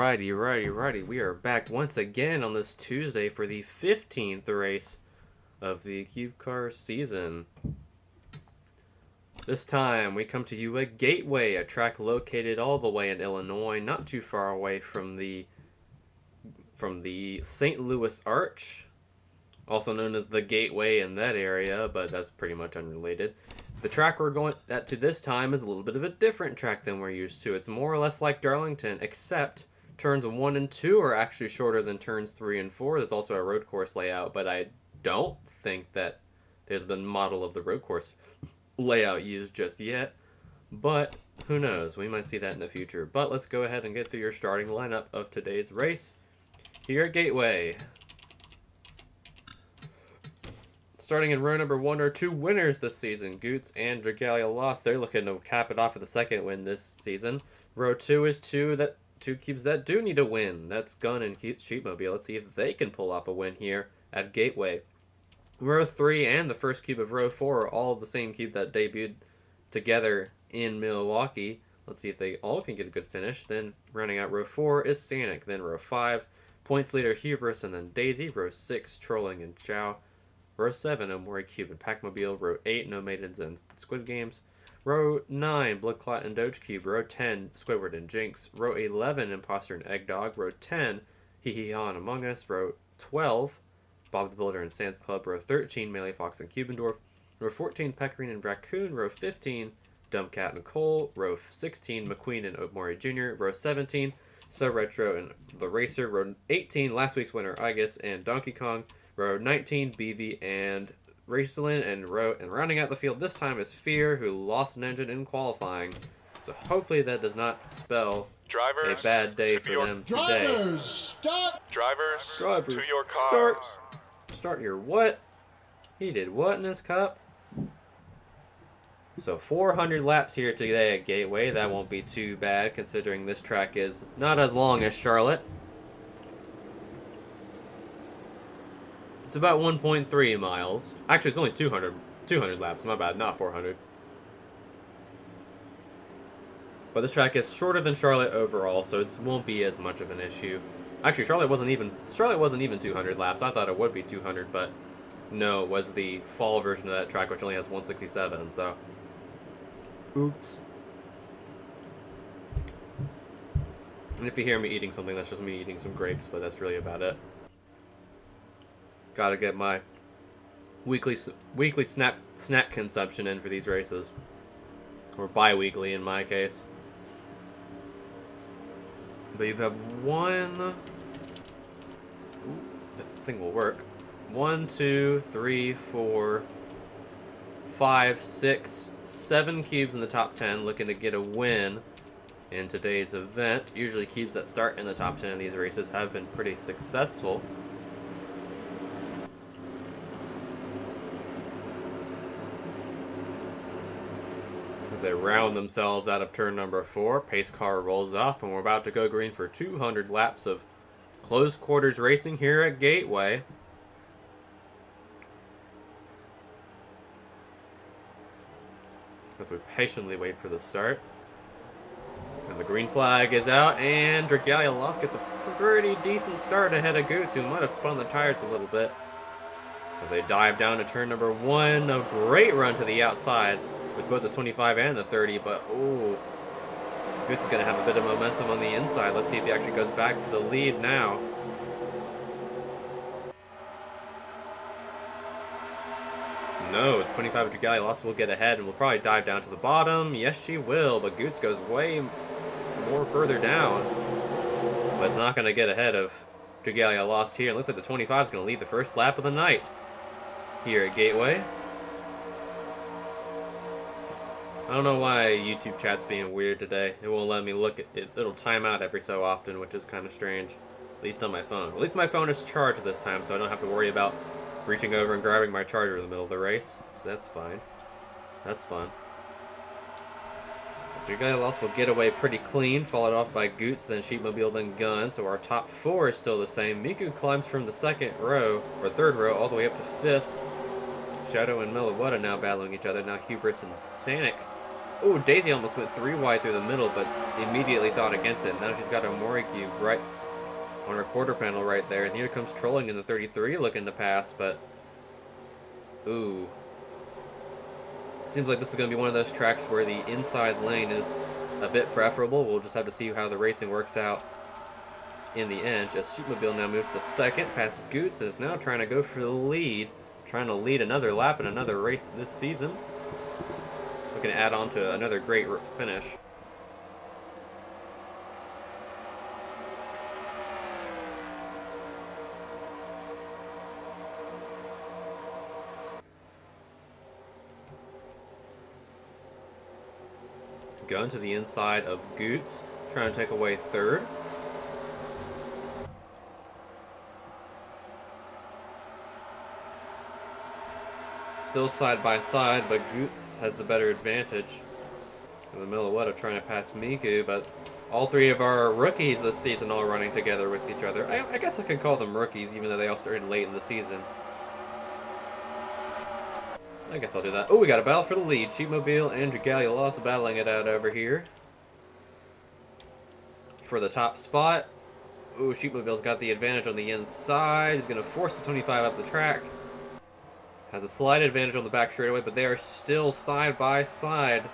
Righty. We are back once again on this Tuesday for the 15th race of the CUBECAR season. This time we come to you at Gateway, a track located all the way in Illinois, not too far away from the St. Louis Arch, also known as the Gateway in that area, but that's pretty much unrelated. The track we're going at to this time is a little bit of a different track than we're used to. It's more or less like Darlington, except turns 1 and 2 are actually shorter than turns 3 and 4. There's also a road course layout, but I don't think that there's been a model of the road course layout used just yet. But who knows? We might see that in the future. But let's go ahead and get through your starting lineup of today's race here at Gateway. Starting in row number 1 are two winners this season. Goots and Dragalia lost. They're looking to cap it off with the second win this season. Row 2 is two cubes that do need a win. That's Gun and Sheepmobile. Let's see if they can pull off a win here at Gateway. Row 3 and the first cube of row 4 are all the same cube that debuted together in Milwaukee. Let's see if they all can get a good finish. Then rounding out row 4 is Sanic. Then row 5, points leader Hubris and then Daisy. Row 6, Trolling and Chow. Row 7, Omori Cube and Packmobile. Row 8, No Maidens and Squid Games. Row 9, Bloodclot and Doge Cube. Row 10, Squidward and Jinx. Row 11, Imposter and Eggdog. Row 10, Hee Hee Ha and Among Us. Row 12, Bob the Builder and Sans Club. Row 13, Melee Fox and Cubendorf. Row 14, Pecorine and Raccoon. Row 15, Dumbcat and Cole. Row 16, McQueen and Omori Jr. Row 17, So Retro and The Racer. Row 18, last week's winner, Igus and Donkey Kong. Row 19, BV and Racelin, and rounding out the field this time is Fear, who lost an engine in qualifying. So hopefully that does not spell a bad day for them today. Drivers, start! Drivers, to your cars. Start your what? He did what in this cup? So 400 laps here today at Gateway. That won't be too bad considering this track is not as long as Charlotte. It's about 1.3 miles. Actually, it's only 200 laps. My bad, not 400. But this track is shorter than Charlotte overall, so it won't be as much of an issue. Actually, Charlotte wasn't even 200 laps. I thought it would be 200, but no, it was the fall version of that track, which only has 167. So, oops. And if you hear me eating something, that's just me eating some grapes, but that's really about it. Gotta get my weekly snack consumption in for these races. Or bi-weekly in my case. But you have one... Ooh, if the thing will work. 1, 2, 3, 4, 5, 6, 7 cubes in the top 10 looking to get a win in today's event. Usually cubes that start in the top 10 of these races have been pretty successful. As they round themselves out of turn number 4, pace car rolls off, and we're about to go green for 200 laps of close quarters racing here at Gateway. As we patiently wait for the start. And the green flag is out, and Dragalia Lost gets a pretty decent start ahead of Goots, who might have spun the tires a little bit. As they dive down to turn number 1, a great run to the outside with both the 25 and the 30, but ooh, Goots is going to have a bit of momentum on the inside. Let's see if he actually goes back for the lead now. No, 25 Dragalia Lost will get ahead and will probably dive down to the bottom. Yes, she will, but Goots goes way more further down. But it's not going to get ahead of Dragalia Lost here. It looks like the 25 is going to lead the first lap of the night here at Gateway. I don't know why YouTube chat's being weird today. It won't let me look at it. It'll time out every so often, which is kind of strange. At least on my phone. At least my phone is charged this time, so I don't have to worry about reaching over and grabbing my charger in the middle of the race. So that's fine. That's fun. Dragalia Lost will get away pretty clean, followed off by Goots, then Sheepmobile, then Gun. So our top 4 is still the same. Miku climbs from the second row, or third row, all the way up to 5th. Shadow and Melawada now battling each other. Now Hubris and Sanic Oh, Daisy almost went 3 wide through the middle, but immediately thought against it. Now she's got a Mori cube right on her quarter panel right there. And here comes Trolling in the 33 looking to pass, but... Ooh. Seems like this is going to be one of those tracks where the inside lane is a bit preferable. We'll just have to see how the racing works out in the end. As Sheepmobile now moves to second, past Goots is now trying to go for the lead. Trying to lead another lap in another race this season. Looking to add on to another great finish. Going to the inside of Goots, trying to take away third. Still side by side, but Goots has the better advantage. In the middle of what, trying to pass Miku, but all three of our rookies this season all running together with each other. I guess I could call them rookies, even though they all started late in the season. I guess I'll do that. Oh, we got a battle for the lead. Sheepmobile and Dragalia Lost battling it out over here. For the top spot. Oh, Sheepmobile's got the advantage on the inside. He's going to force the 25 up the track. Has a slight advantage on the back straightaway, but they are still side by side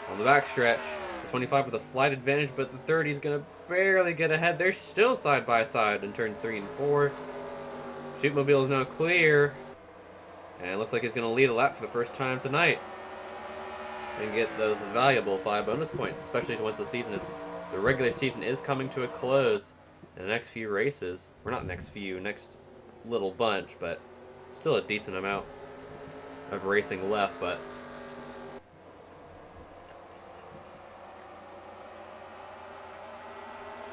on the back stretch. The 25 with a slight advantage, but the 30 is going to barely get ahead. They're still side by side in turns 3 and 4. Sheepmobile is now clear. And it looks like he's going to lead a lap for the first time tonight. And get those valuable 5 bonus points, especially once the regular season is coming to a close in the next few races. Or not next little bunch, but still a decent amount of racing left, but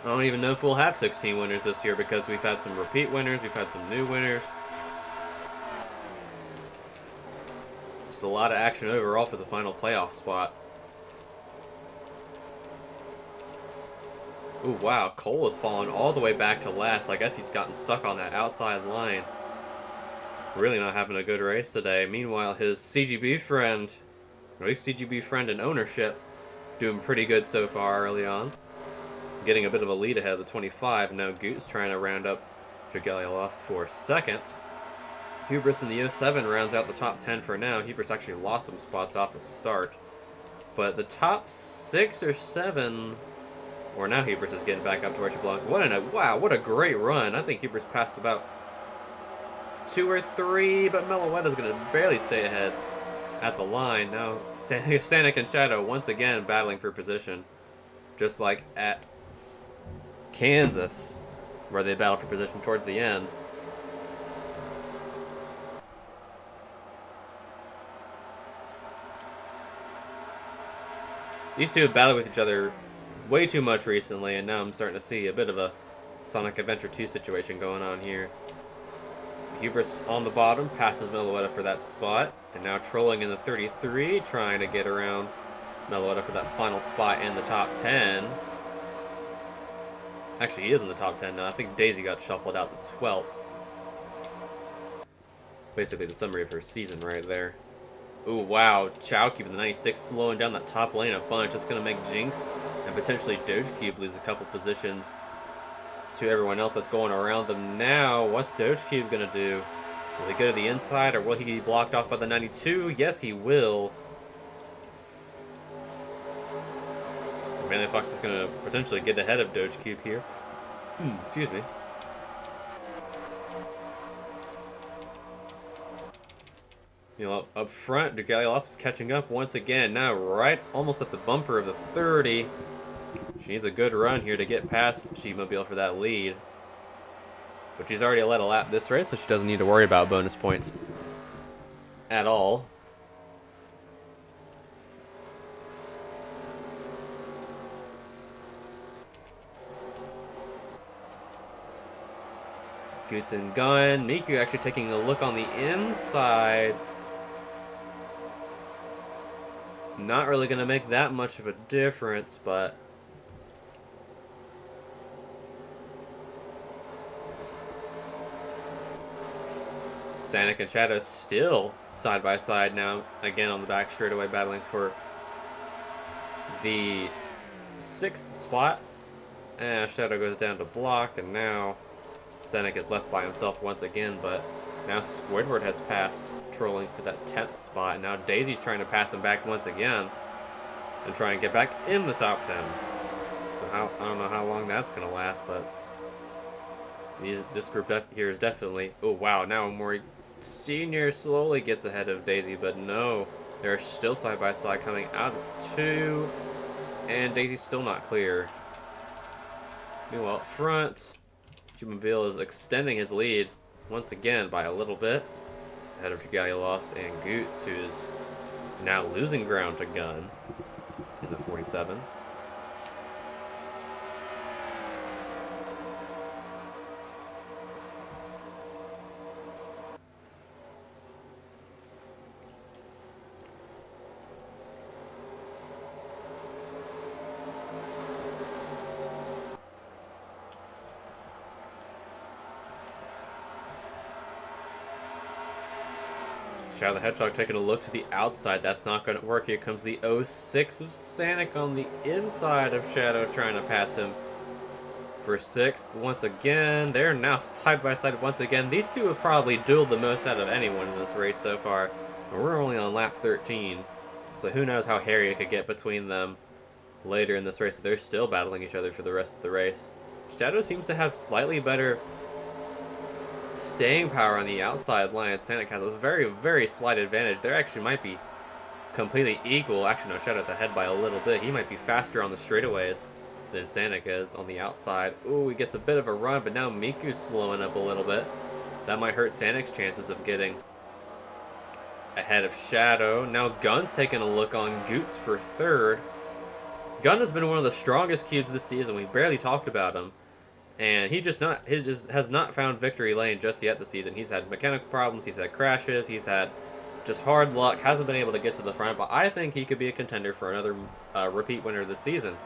I don't even know if we'll have 16 winners this year because we've had some repeat winners, we've had some new winners. Just a lot of action overall for the final playoff spots. Ooh, wow, Cole has fallen all the way back to last. I guess he's gotten stuck on that outside line. Really not having a good race today. Meanwhile, his CGB friend, or at least CGB friend in ownership, doing pretty good so far early on. Getting a bit of a lead ahead of the 25. Now Goot's trying to round up Dragalia Lost for second. Hubris in the 07 rounds out the top 10 for now. Hubris actually lost some spots off the start. But the top 6 or 7... Or now Hubris is getting back up to where she belongs. Wow, what a great run. I think Hubris passed about 2 or 3, but Meloetta's going to barely stay ahead at the line. Now, Stanek and Shadow once again battling for position. Just like at Kansas, where they battle for position towards the end. These two have battled with each other way too much recently, and now I'm starting to see a bit of a Sonic Adventure 2 situation going on here. Hubris on the bottom, passes Meloetta for that spot, and now Trolling in the 33, trying to get around Meloetta for that final spot in the top 10. Actually, he is in the top 10 now. I think Daisy got shuffled out the 12th. Basically the summary of her season right there. Ooh, wow. Chowcube in the 96 slowing down that top lane a bunch. That's going to make Jinx and potentially Dogecube lose a couple positions to everyone else that's going around them now. What's Dogecube going to do? Will he go to the inside, or will he be blocked off by the 92? Yes, he will. Manly Fox is going to potentially get ahead of Dogecube here. Excuse me. You know, up front, Dragalia Lost is catching up once again. Now right almost at the bumper of the 30. She needs a good run here to get past Sheepmobile for that lead. But she's already led a lap this race, so she doesn't need to worry about bonus points at all. Goots and Gun. Miku actually taking a look on the inside. Not really going to make that much of a difference, but Stanek and Shadow still side by side now, again on the back straightaway battling for the 6th spot. And Shadow goes down to block, and now Senek is left by himself once again, but now Squidward has passed, trolling for that 10th spot, and now Daisy's trying to pass him back once again and try and get back in the top 10. So I don't know how long that's going to last, but this group here is definitely... Oh, wow, now Mori Sr. slowly gets ahead of Daisy, but no, they're still side by side coming out of 2, and Daisy's still not clear. Meanwhile, up front, Jumabile is extending his lead once again by a little bit, ahead of Dragalia and Goots, who's now losing ground to Gun in the 47. Shadow the Hedgehog taking a look to the outside. That's not going to work. Here comes the 06 of Sanic on the inside of Shadow, trying to pass him for 6th once again. They're now side by side once again. These two have probably dueled the most out of anyone in this race so far. And we're only on lap 13. So who knows how hairy it could get between them later in this race. They're still battling each other for the rest of the race. Shadow seems to have slightly better staying power on the outside line. Sanic has a very, very slight advantage. There actually might be completely equal. Actually, no, Shadow's ahead by a little bit. He might be faster on the straightaways than Sanic is on the outside. Ooh, he gets a bit of a run, but now Miku's slowing up a little bit. That might hurt Sanic's chances of getting ahead of Shadow. Now Gun's taking a look on Goots for 3rd. Gun has been one of the strongest cubes this season. We barely talked about him. And he just has not found victory lane just yet this season. He's had mechanical problems, he's had crashes, he's had just hard luck, hasn't been able to get to the front, but I think he could be a contender for another repeat winner this season.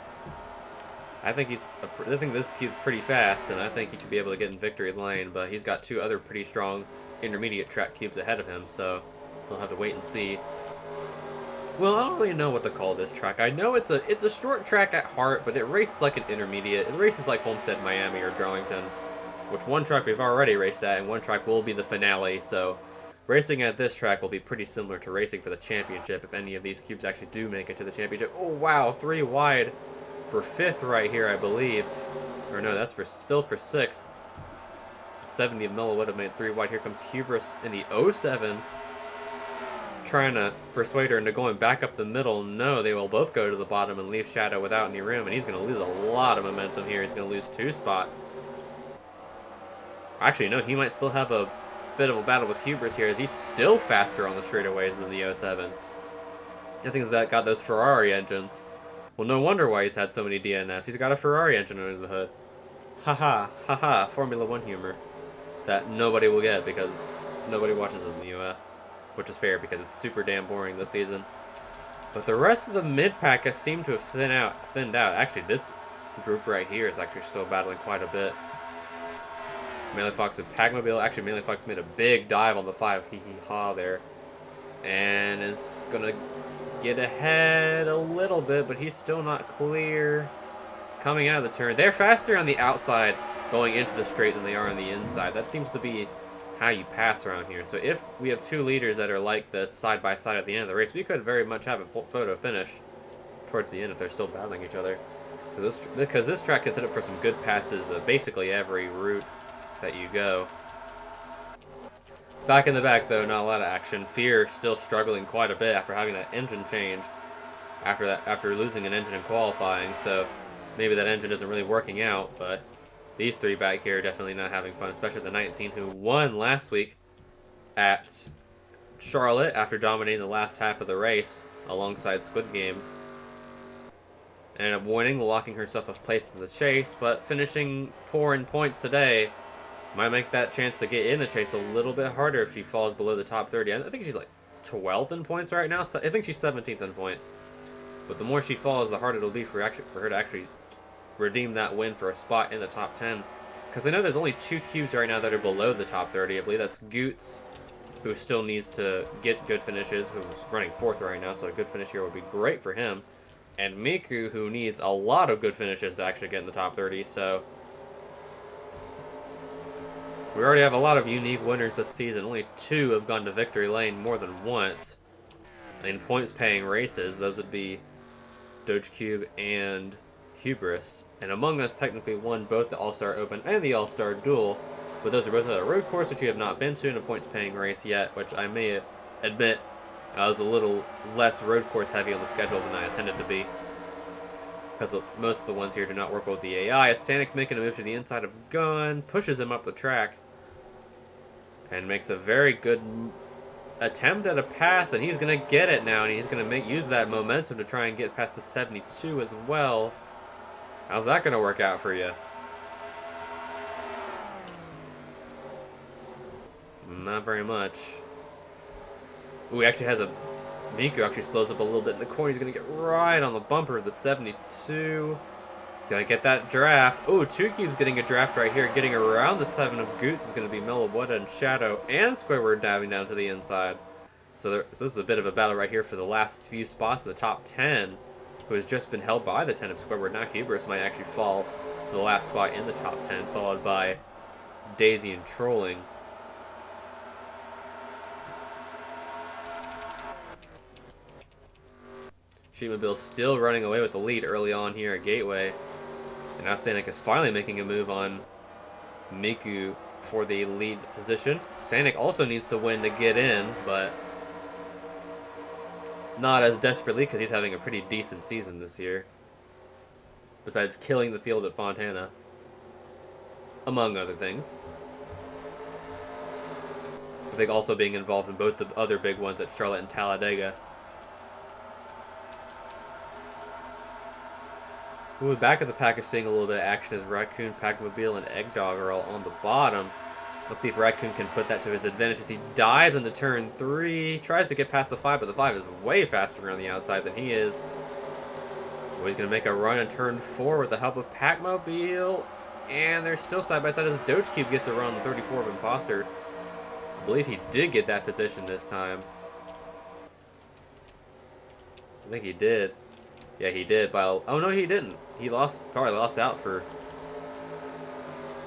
I think this cube's pretty fast, and I think he could be able to get in victory lane, but he's got 2 other pretty strong intermediate track cubes ahead of him, so we'll have to wait and see. Well, I don't really know what to call this track. I know it's a short track at heart, but it races like an intermediate. It races like Homestead, Miami, or Darlington, which one track we've already raced at, and one track will be the finale. So racing at this track will be pretty similar to racing for the championship if any of these cubes actually do make it to the championship. Oh, wow, 3 wide for 5th right here, I believe. Or no, that's still for 6th. 70 of Miller would have made 3 wide. Here comes Hubris in the 07. Trying to persuade her into going back up the middle. No, they will both go to the bottom and leave Shadow without any room, and he's going to lose a lot of momentum here. He's going to lose 2 spots. Actually, no, he might still have a bit of a battle with Hubris here, as he's still faster on the straightaways than the 07. I think that got those Ferrari engines. Well, no wonder why he's had so many DNFs. He's got a Ferrari engine under the hood. Haha, haha, Formula 1 humor that nobody will get because nobody watches it in the US. Which is fair because it's super damn boring this season. But the rest of the mid-pack has seemed to have thinned out. Actually, this group right here is actually still battling quite a bit. Melee Fox and Pagmobile. Actually, Melee Fox made a big dive on the 5 hee-hee-ha there. And is going to get ahead a little bit, but he's still not clear. Coming out of the turn. They're faster on the outside going into the straight than they are on the inside. That seems to be how you pass around here. So if we have 2 leaders that are like this side by side at the end of the race, we could very much have a photo finish towards the end if they're still battling each other. Because this track is set up for some good passes basically every route that you go. Back in the back though, not a lot of action. Fear still struggling quite a bit after having that engine change after losing an engine in qualifying, so maybe that engine isn't really working out, but these 3 back here are definitely not having fun, especially the 19 who won last week at Charlotte after dominating the last half of the race alongside Squid Games. Ended up winning, locking herself a place in the chase, but finishing poor in points today might make that chance to get in the chase a little bit harder if she falls below the top 30. I think she's like 12th in points right now. I think she's 17th in points. But the more she falls, the harder it'll be for her to actually redeem that win for a spot in the top 10. Because I know there's only 2 cubes right now that are below the top 30. I believe that's Goots, who still needs to get good finishes, who's running 4th right now, so a good finish here would be great for him. and Miku, who needs a lot of good finishes to actually get in the top 30, so we already have a lot of unique winners this season. Only 2 have gone to victory lane more than once. In points-paying races, those would be Doge and Hubris. And Among Us technically won both the All-Star Open and the All-Star Duel, but those are both at a road course which you have not been to in a points-paying race yet, which I may admit I was a little less road course heavy on the schedule than I intended to be, because most of the ones here do not work well with the AI. Sanic's making a move to the inside of Gun, pushes him up the track, and makes a very good attempt at a pass, and he's going to get it now, and he's going to use that momentum to try and get past the 72 as well. How's that going to work out for you? Not very much. Ooh, he actually has a... Miku actually slows up a little bit in the corner. He's going to get right on the bumper of the 72. He's going to get that draft. Ooh, 2Cube's getting a draft right here. Getting around the 7 of Goots is going to be Milliwood and Shadow and Squidward diving down to the inside. So this is a bit of a battle right here for the last few spots in the top 10, who has just been held by the 10 of Squidward. Now Hubris might actually fall to the last spot in the top 10, followed by Daisy and Trolling. Sheetmobile still running away with the lead early on here at Gateway. And now Sanic is finally making a move on Miku for the lead position. Sanic also needs to win to get in, but not as desperately because he's having a pretty decent season this year. Besides killing the field at Fontana, among other things. I think also being involved in both the other big ones at Charlotte and Talladega. Ooh, back of the pack is seeing a little bit of action as Raccoon, Packmobile, and Eggdog are all on the bottom. Let's see if Raccoon can put that to his advantage as he dives into turn 3. Tries to get past the 5, but the 5 is way faster on the outside than he is. Oh, he's going to make a run in turn 4 with the help of Packmobile. And they're still side by side as Doge gets a run on 34 of Imposter. I believe he did get that position this time. I think he did. Yeah, he did. Oh, no, he didn't. He probably lost out for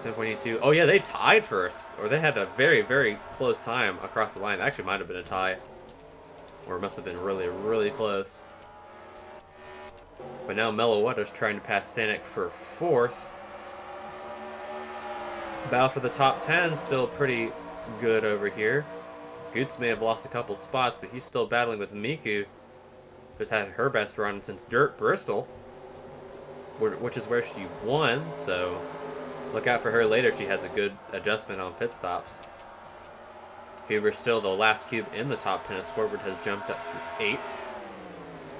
10.82. Oh, yeah, they tied first. Or they had a very, very close time across the line. It actually might have been a tie. Or it must have been really, really close. But now Melowatta's trying to pass Sanic for 4th. Battle for the top 10 still pretty good over here. Goots may have lost a couple spots, but he's still battling with Miku, who's had her best run since Dirt Bristol, which is where she won, so look out for her later if she has a good adjustment on pit stops. Huber's still the last cube in the top 10 as Squidward has jumped up to 8th.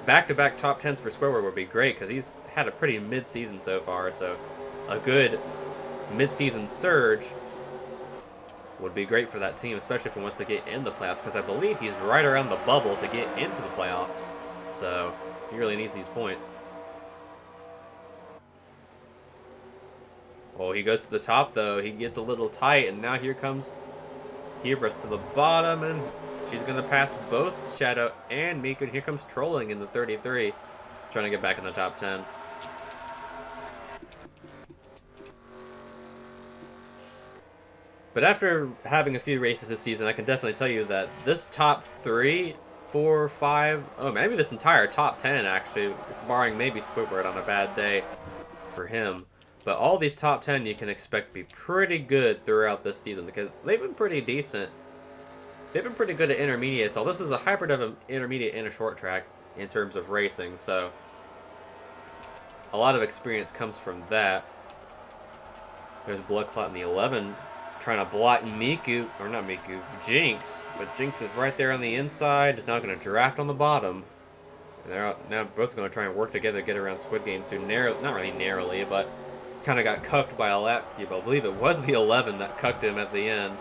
Back-to-back top 10s for Squidward would be great because he's had a pretty mid-season so far, so a good mid-season surge would be great for that team, especially if he wants to get in the playoffs, because I believe he's right around the bubble to get into the playoffs. So he really needs these points. Oh, he goes to the top, though. He gets a little tight, and now here comes Hubris to the bottom, and she's going to pass both Shadow and Miku. And here comes Trolling in the 33, trying to get back in the top 10. But after having a few races this season, I can definitely tell you that this top 3, 4, 5, oh, maybe this entire top 10, actually, barring maybe Squidward on a bad day for him. But all these top 10 you can expect to be pretty good throughout this season because they've been pretty decent. They've been pretty good at intermediates. So this is a hybrid of an intermediate and a short track in terms of racing. So a lot of experience comes from that. There's Blood Clot in the 11 trying to block Miku, or not Miku, Jinx. But Jinx is right there on the inside. Is now going to draft on the bottom. And they're now both going to try and work together to get around Squid Games, who not really narrowly, but kind of got cucked by a lap cube. I believe it was the 11 that cucked him at the end.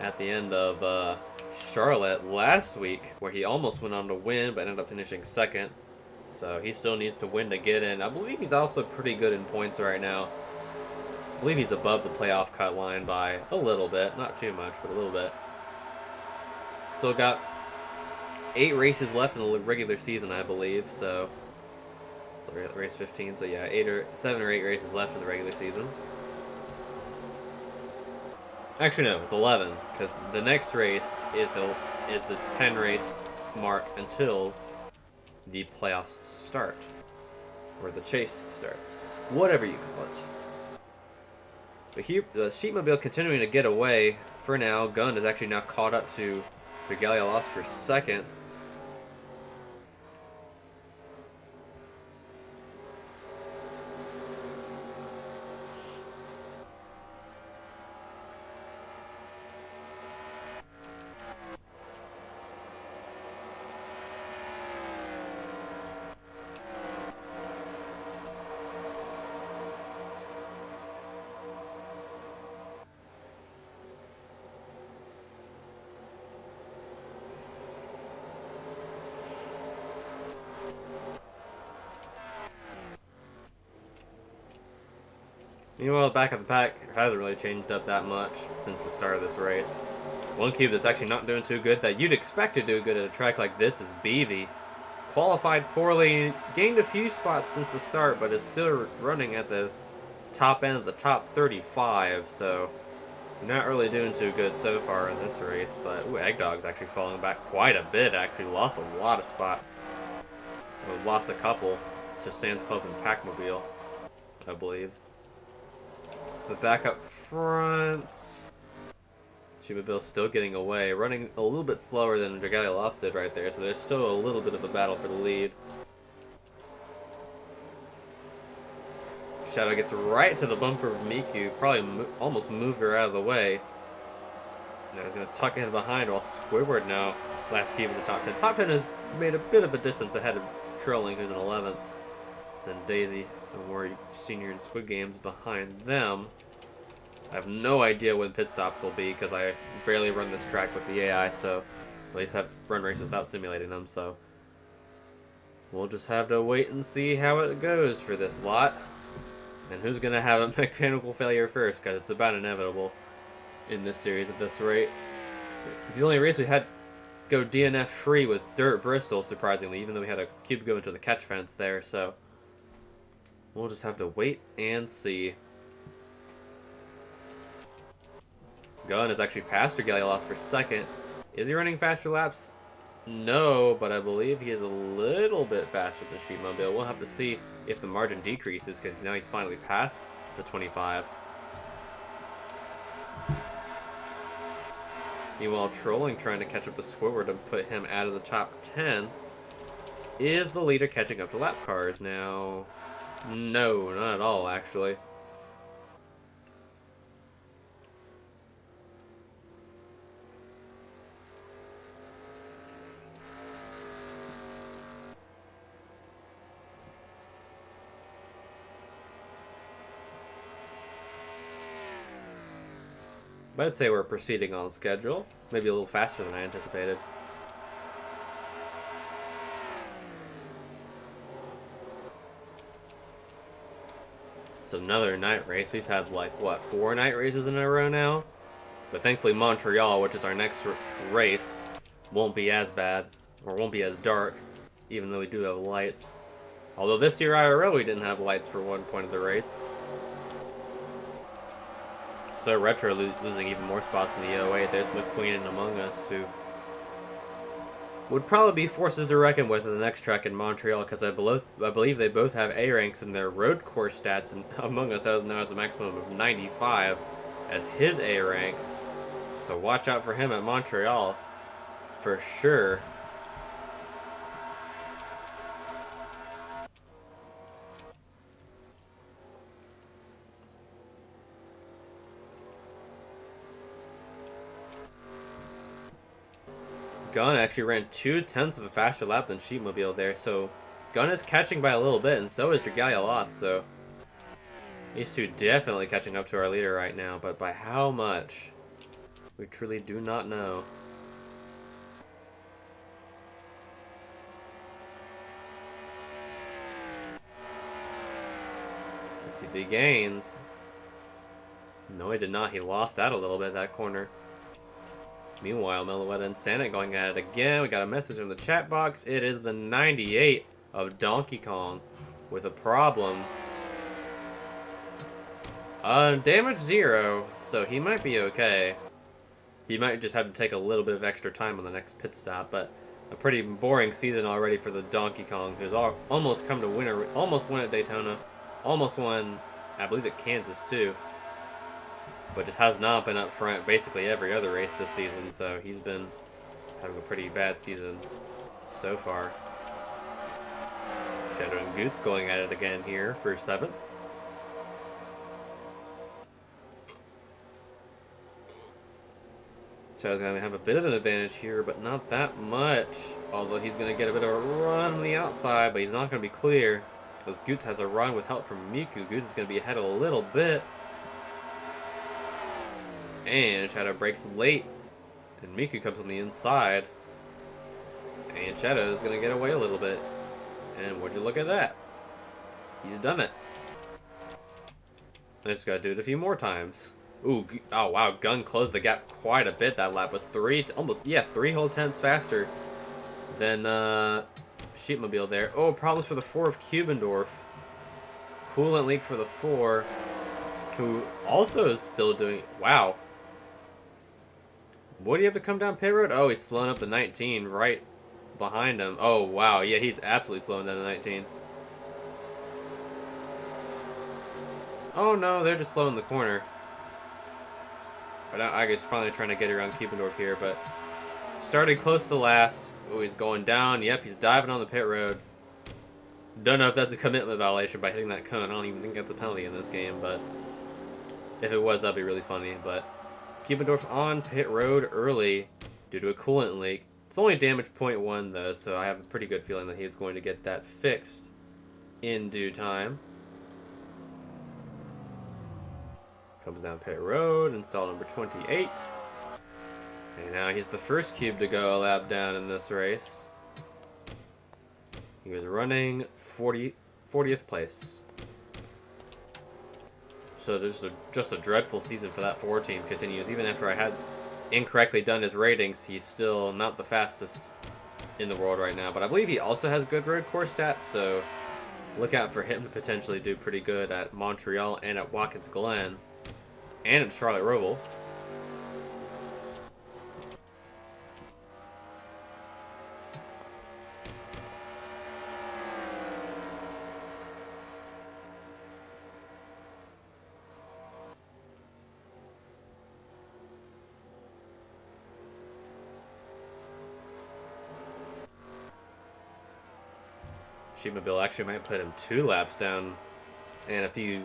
At the end of Charlotte last week, where he almost went on to win, but ended up finishing 2nd. So he still needs to win to get in. I believe he's also pretty good in points right now. I believe he's above the playoff cut line by a little bit. Not too much, but a little bit. Still got 8 races left in the regular season, I believe. So race 15. So yeah, 7 or 8 races left in the regular season. Actually, no, it's 11 because the next race is the 10 race mark until the playoffs start, or the chase starts, whatever you call it. But here, the Sheepmobile continuing to get away for now. Gunn is actually now caught up to Regalia Lost for second. Meanwhile, back at the pack hasn't really changed up that much since the start of this race. One cube that's actually not doing too good that you'd expect to do good at a track like this is Beavy. Qualified poorly, gained a few spots since the start, but is still running at the top end of the top 35, so not really doing too good so far in this race. But Egg Dog's actually falling back quite a bit, actually lost a lot of spots. Well, lost a couple to Sands Club and Packmobile, I believe. But back up front, Sheepmobile's still getting away, running a little bit slower than Dragalia Lost did right there, so there's still a little bit of a battle for the lead. Shadow gets right to the bumper of Miku, probably almost moved her out of the way. Now he's going to tuck in behind while Squidward now last cube in the top 10. Top 10 has made a bit of a distance ahead of Trilling, who's in 11th. Then Daisy and Warrior Senior and Squid Games behind them. I have no idea when pit stops will be because I barely run this track with the AI, so at least have run races without simulating them, so we'll just have to wait and see how it goes for this lot. And who's going to have a mechanical failure first, because it's about inevitable in this series at this rate. The only race we had go DNF free was Dirt Bristol, surprisingly, even though we had a cube go into the catch fence there, so we'll just have to wait and see. Gunn has actually passed Regalia Lost for second. Is he running faster laps? No, but I believe he is a little bit faster than Sheepmobile. We'll have to see if the margin decreases, because now he's finally passed the 25. Meanwhile, Trolling trying to catch up with Squidward and put him out of the top 10. Is the leader catching up to lap cars now? No, not at all, actually. But I'd say we're proceeding on schedule. Maybe a little faster than I anticipated. It's another night race. We've had, like, what, 4 night races in a row now? But thankfully Montreal, which is our next race, won't be as bad, or won't be as dark, even though we do have lights. Although this year IRL we didn't have lights for one point of the race. So Retro losing even more spots in the 08. There's McQueen and Among Us, who would probably be forces to reckon with at the next track in Montreal, because I believe they both have A ranks in their road course stats, and Among Us now has a maximum of 95 as his A rank. So watch out for him at Montreal, for sure. Gunn actually ran 0.2 of a faster lap than Sheepmobile there, so Gunn is catching by a little bit, and so is Dragalia Lost, so these two definitely catching up to our leader right now, but by how much? We truly do not know. Let's see if he gains. No, he did not. He lost out a little bit that corner. Meanwhile, Meloetta and Santa going at it again. We got a message in the chat box. It is the 98 of Donkey Kong with a problem. Damage 0, so he might be okay. He might just have to take a little bit of extra time on the next pit stop, but a pretty boring season already for the Donkey Kong, who's almost come to winner, almost won at Daytona, almost won, I believe, at Kansas too, but just has not been up front basically every other race this season, so he's been having a pretty bad season so far. Shadow and Goots going at it again here for 7th. Shadow's going to have a bit of an advantage here, but not that much. Although he's going to get a bit of a run on the outside, but he's not going to be clear. Because Goots has a run with help from Miku. Goots is going to be ahead a little bit. And Shadow breaks late. And Miku comes on the inside. And Shadow is going to get away a little bit. And would you look at that? He's done it. I just got to do it a few more times. Ooh, oh wow, Gun closed the gap quite a bit. That lap was 3 whole tenths faster than Sheepmobile there. Oh, problems for the 4 of Cubendorf. Coolant leak for the 4, who also is still doing, wow. What do you have to come down pit road? Oh, he's slowing up the 19 right behind him. Oh wow, yeah, he's absolutely slowing down the 19. Oh no, they're just slowing the corner. But I guess finally trying to get around Kiependorf here, but started close to the last. Oh, he's going down. Yep, he's diving on the pit road. Don't know if that's a commitment violation by hitting that cone. I don't even think that's a penalty in this game, but if it was, that'd be really funny. But Kiependorf on pit road early due to a coolant leak. It's only damage 0.1 though, so I have a pretty good feeling that he's going to get that fixed in due time. Comes down pit road, install number 28. And now he's the first cube to go a lap down in this race. He was running 40th place. So just a dreadful season for that 4 team continues. Even after I had incorrectly done his ratings, he's still not the fastest in the world right now. But I believe he also has good road course stats, so look out for him to potentially do pretty good at Montreal and at Watkins Glen. And at Charlotte Roval. Sheepmobile actually might put him 2 laps down and a few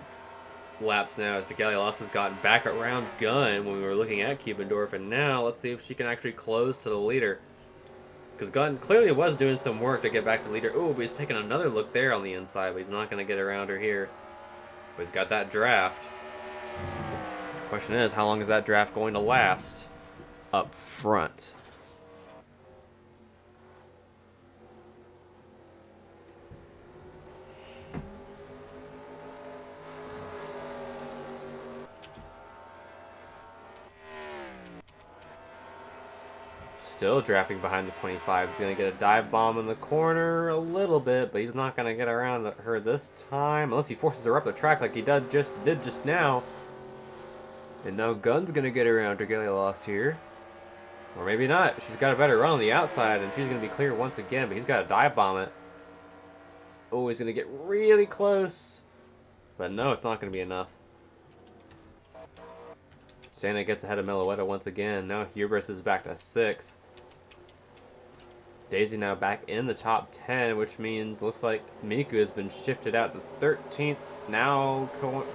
laps now as Dragalios has gotten back around Gunn when we were looking at Kiependorf, and now let's see if she can actually close to the leader, because Gunn clearly was doing some work to get back to the leader. Oh, but he's taking another look there on the inside, but he's not going to get around her here. But he's got that draft. The question is, how long is that draft going to last up front? Still drafting behind the 25. He's going to get a dive bomb in the corner a little bit, but he's not going to get around her this time unless he forces her up the track like he did just now. And now Gunn's going to get around Dragalios here. Or maybe not. She's got a better run on the outside, and she's going to be clear once again, but he's got to dive bomb it. Oh, he's going to get really close. But no, it's not going to be enough. Santa gets ahead of Meloetta once again. Now Hubris is back to 6th. Daisy now back in the top 10, which means looks like Miku has been shifted out to 13th. Now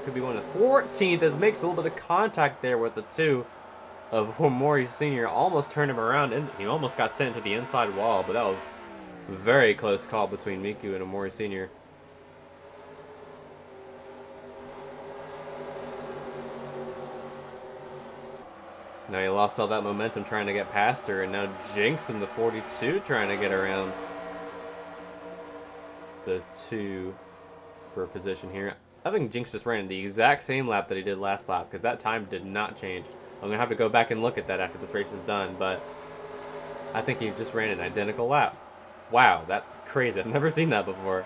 could be going to 14th as makes a little bit of contact there with the 2 of Omori Sr. Almost turned him around, and he almost got sent to the inside wall, but that was a very close call between Miku and Omori Sr. Now he lost all that momentum trying to get past her, and now Jinx in the 42 trying to get around the 2 for a position here. I think Jinx just ran the exact same lap that he did last lap, because that time did not change. I'm gonna have to go back and look at that after this race is done, but I think he just ran an identical lap. Wow, that's crazy. I've never seen that before.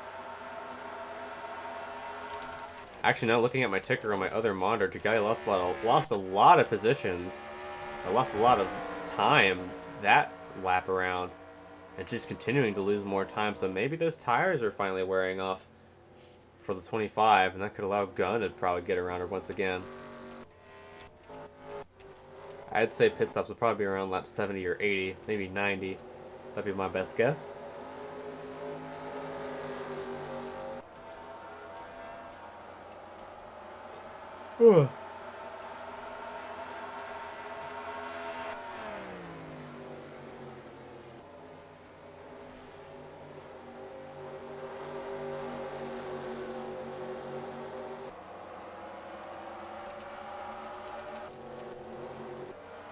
Actually, now looking at my ticker on my other monitor, Jagali lost a lot of positions. I lost a lot of time that lap around. And she's continuing to lose more time, so maybe those tires are finally wearing off for the 25, and that could allow Gunn to probably get around her once again. I'd say pit stops will probably be around lap 70 or 80, maybe 90. That'd be my best guess.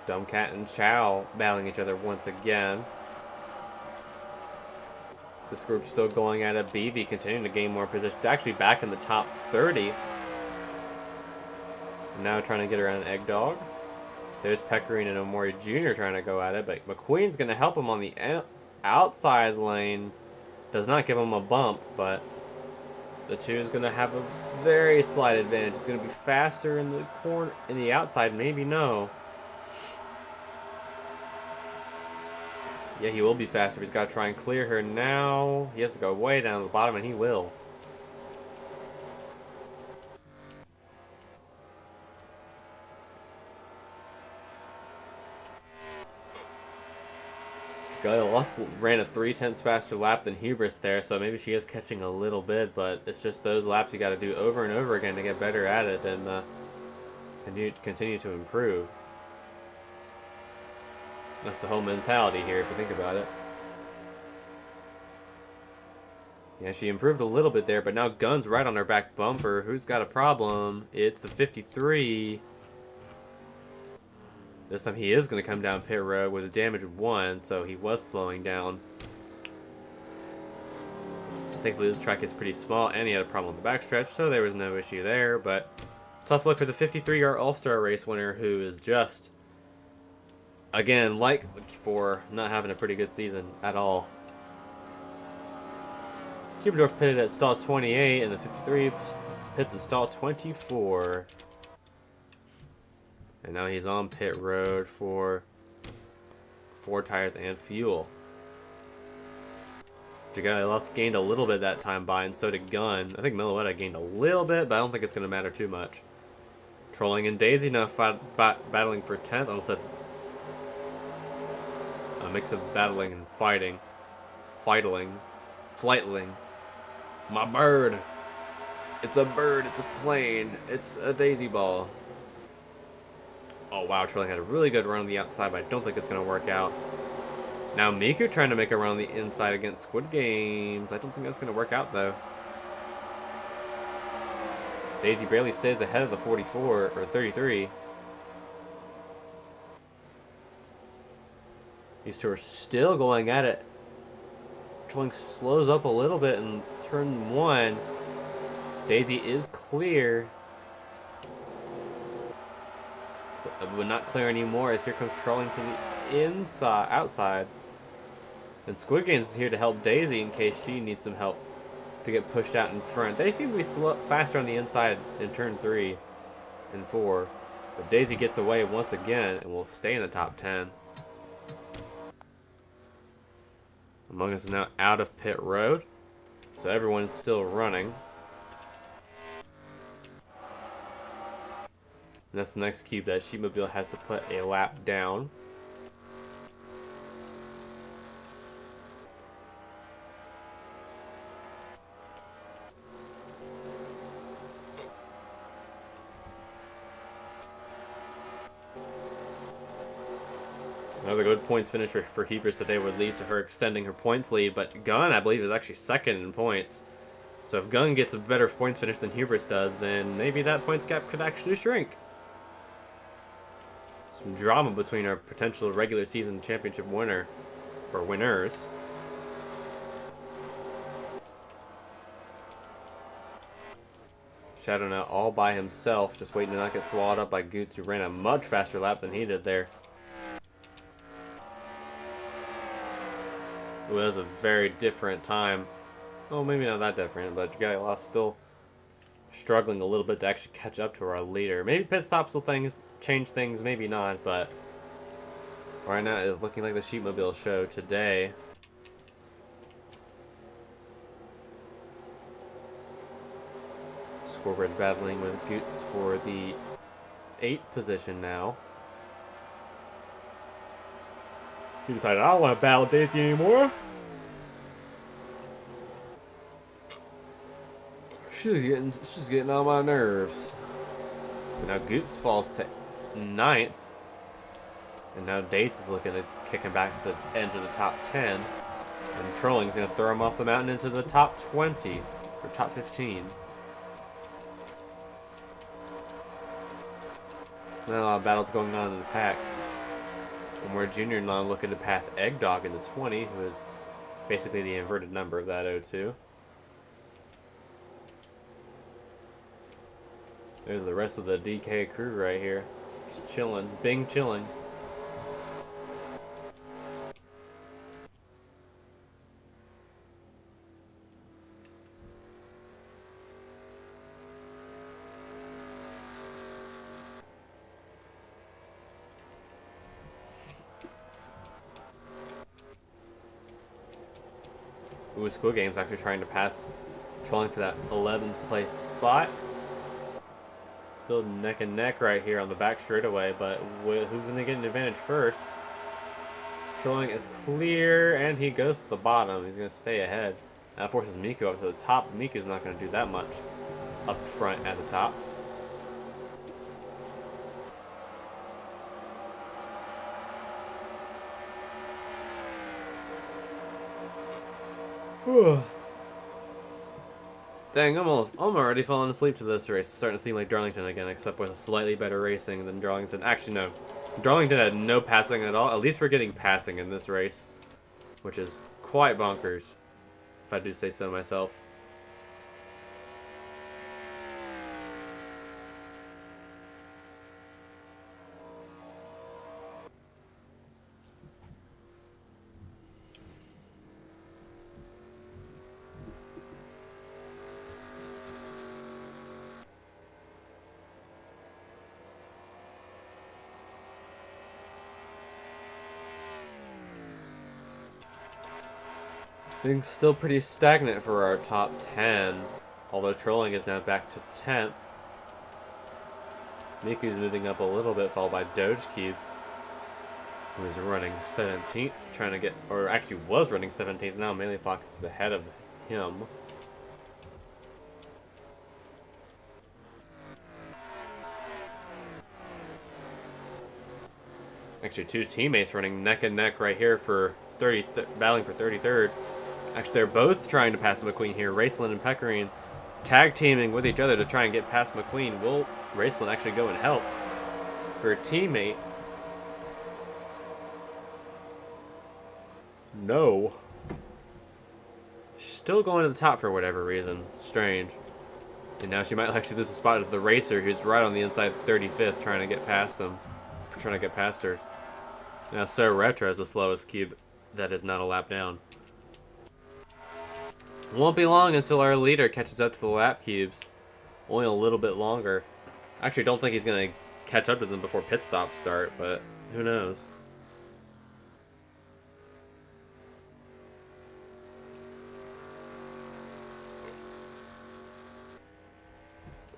Dumbcat and Chow battling each other once again. This group's still going at it. BV continuing to gain more position. It's actually back in the top 30. Now trying to get around Egg Dog. There's Pecorine and Omori Jr. trying to go at it, but McQueen's going to help him on the outside lane. Does not give him a bump, but the two is going to have a very slight advantage. It's going to be faster in the corner, in the outside, maybe no. Yeah, he will be faster. He's got to try and clear her now. He has to go way down to the bottom, and he will. Ran a 3/10 faster lap than Hubris there, so maybe she is catching a little bit, but it's just those laps you got to do over and over again to get better at it and continue to improve. That's the whole mentality here, if you think about it. Yeah, she improved a little bit there, but now Gunn's right on her back bumper. Who's got a problem? It's the 53. This time he is going to come down pit road with a damage of 1, so he was slowing down. Thankfully, this track is pretty small, and he had a problem with the backstretch, so there was no issue there. But tough luck for the 53-yard All-Star race winner, who is just, again, like before, not having a pretty good season at all. Kubendorf pitted at stall 28, and the 53 pits at stall 24. And now he's on pit road for 4 tires and fuel. Jagali gained a little bit that time by, and so did Gunn. I think Milowetta gained a little bit, but I don't think it's going to matter too much. Trolling and Daisy now battling for 10th. Almost said a mix of battling and fighting. Flightling. My bird. It's a bird. It's a plane. It's a daisy ball. Oh, wow. Trolling had a really good run on the outside, but I don't think it's going to work out. Now Miku trying to make a run on the inside against Squid Games. I don't think that's going to work out, though. Daisy barely stays ahead of the 44, or 33. These two are still going at it. Trolling slows up a little bit in turn 1. Daisy is clear. But not clear anymore, as here comes Trolling to the outside. And Squid Games is here to help Daisy in case she needs some help to get pushed out in front. They seem to be faster on the inside in turn 3 and 4. But Daisy gets away once again and will stay in the top 10. Among Us is now out of pit road, so everyone is still running. And that's the next cube that Sheepmobile has to put a lap down. Another good points finish for Hebers today would lead to her extending her points lead, but Gunn, I believe, is actually second in points. So if Gunn gets a better points finish than Hubris does, then maybe that points gap could actually shrink. Some drama between our potential regular season championship winner, or winners. Shadow now all by himself, just waiting to not get swallowed up by Goots, who ran a much faster lap than he did there. It was a very different time. Well, maybe not that different, but Dragalia Lost still struggling a little bit to actually catch up to our leader. Maybe pit stops will change things, maybe not, but right now it's looking like the Sheepmobile show today. Scoreboard battling with Goots for the 8th position now. He decided, I don't want to battle Daisy anymore. She's getting on my nerves. But now Goots falls to 9th. And now Daisy's looking to kick him back to the edge of the top 10. And Trolling's going to throw him off the mountain into the top 20. Or top 15. Not a lot of battles going on in the pack. And we're Junior now looking to pass Eggdog in the 20, who is basically the inverted number of that 02. There's the rest of the DK crew right here. Just chilling. Bing chilling. Ooh, Squid Game's actually trying to pass, trolling for that 11th place spot. Still neck and neck right here on the back straightaway, but who's going to get an advantage first? Trolling is clear, and he goes to the bottom. He's going to stay ahead. That forces Miku up to the top. Miku's not going to do that much up front at the top. Dang, I'm already falling asleep to this race. It's starting to seem like Darlington again, except with slightly better racing than Darlington. Actually, no. Darlington had no passing at all. At least we're getting passing in this race, which is quite bonkers, if I do say so myself. Things still pretty stagnant for our top 10, although Trolling is now back to 10th. Miku's moving up a little bit, followed by Doge Cube, who is running 17th, trying to get, or actually was running 17th, now Melee Fox is ahead of him. Actually, two teammates running neck and neck right here for battling for 33rd. Actually, they're both trying to pass McQueen here. Raceland and Pecorine tag teaming with each other to try and get past McQueen. Will Raceland actually go and help her teammate? No. She's still going to the top for whatever reason. Strange. And now she might actually lose a spot to the racer, who's right on the inside 35th, trying to get past him. Trying to get past her. Now, So Retro is the slowest cube that is not a lap down. Won't be long until our leader catches up to the lap cubes. Only a little bit longer. Actually, don't think he's going to catch up to them before pit stops start, but who knows.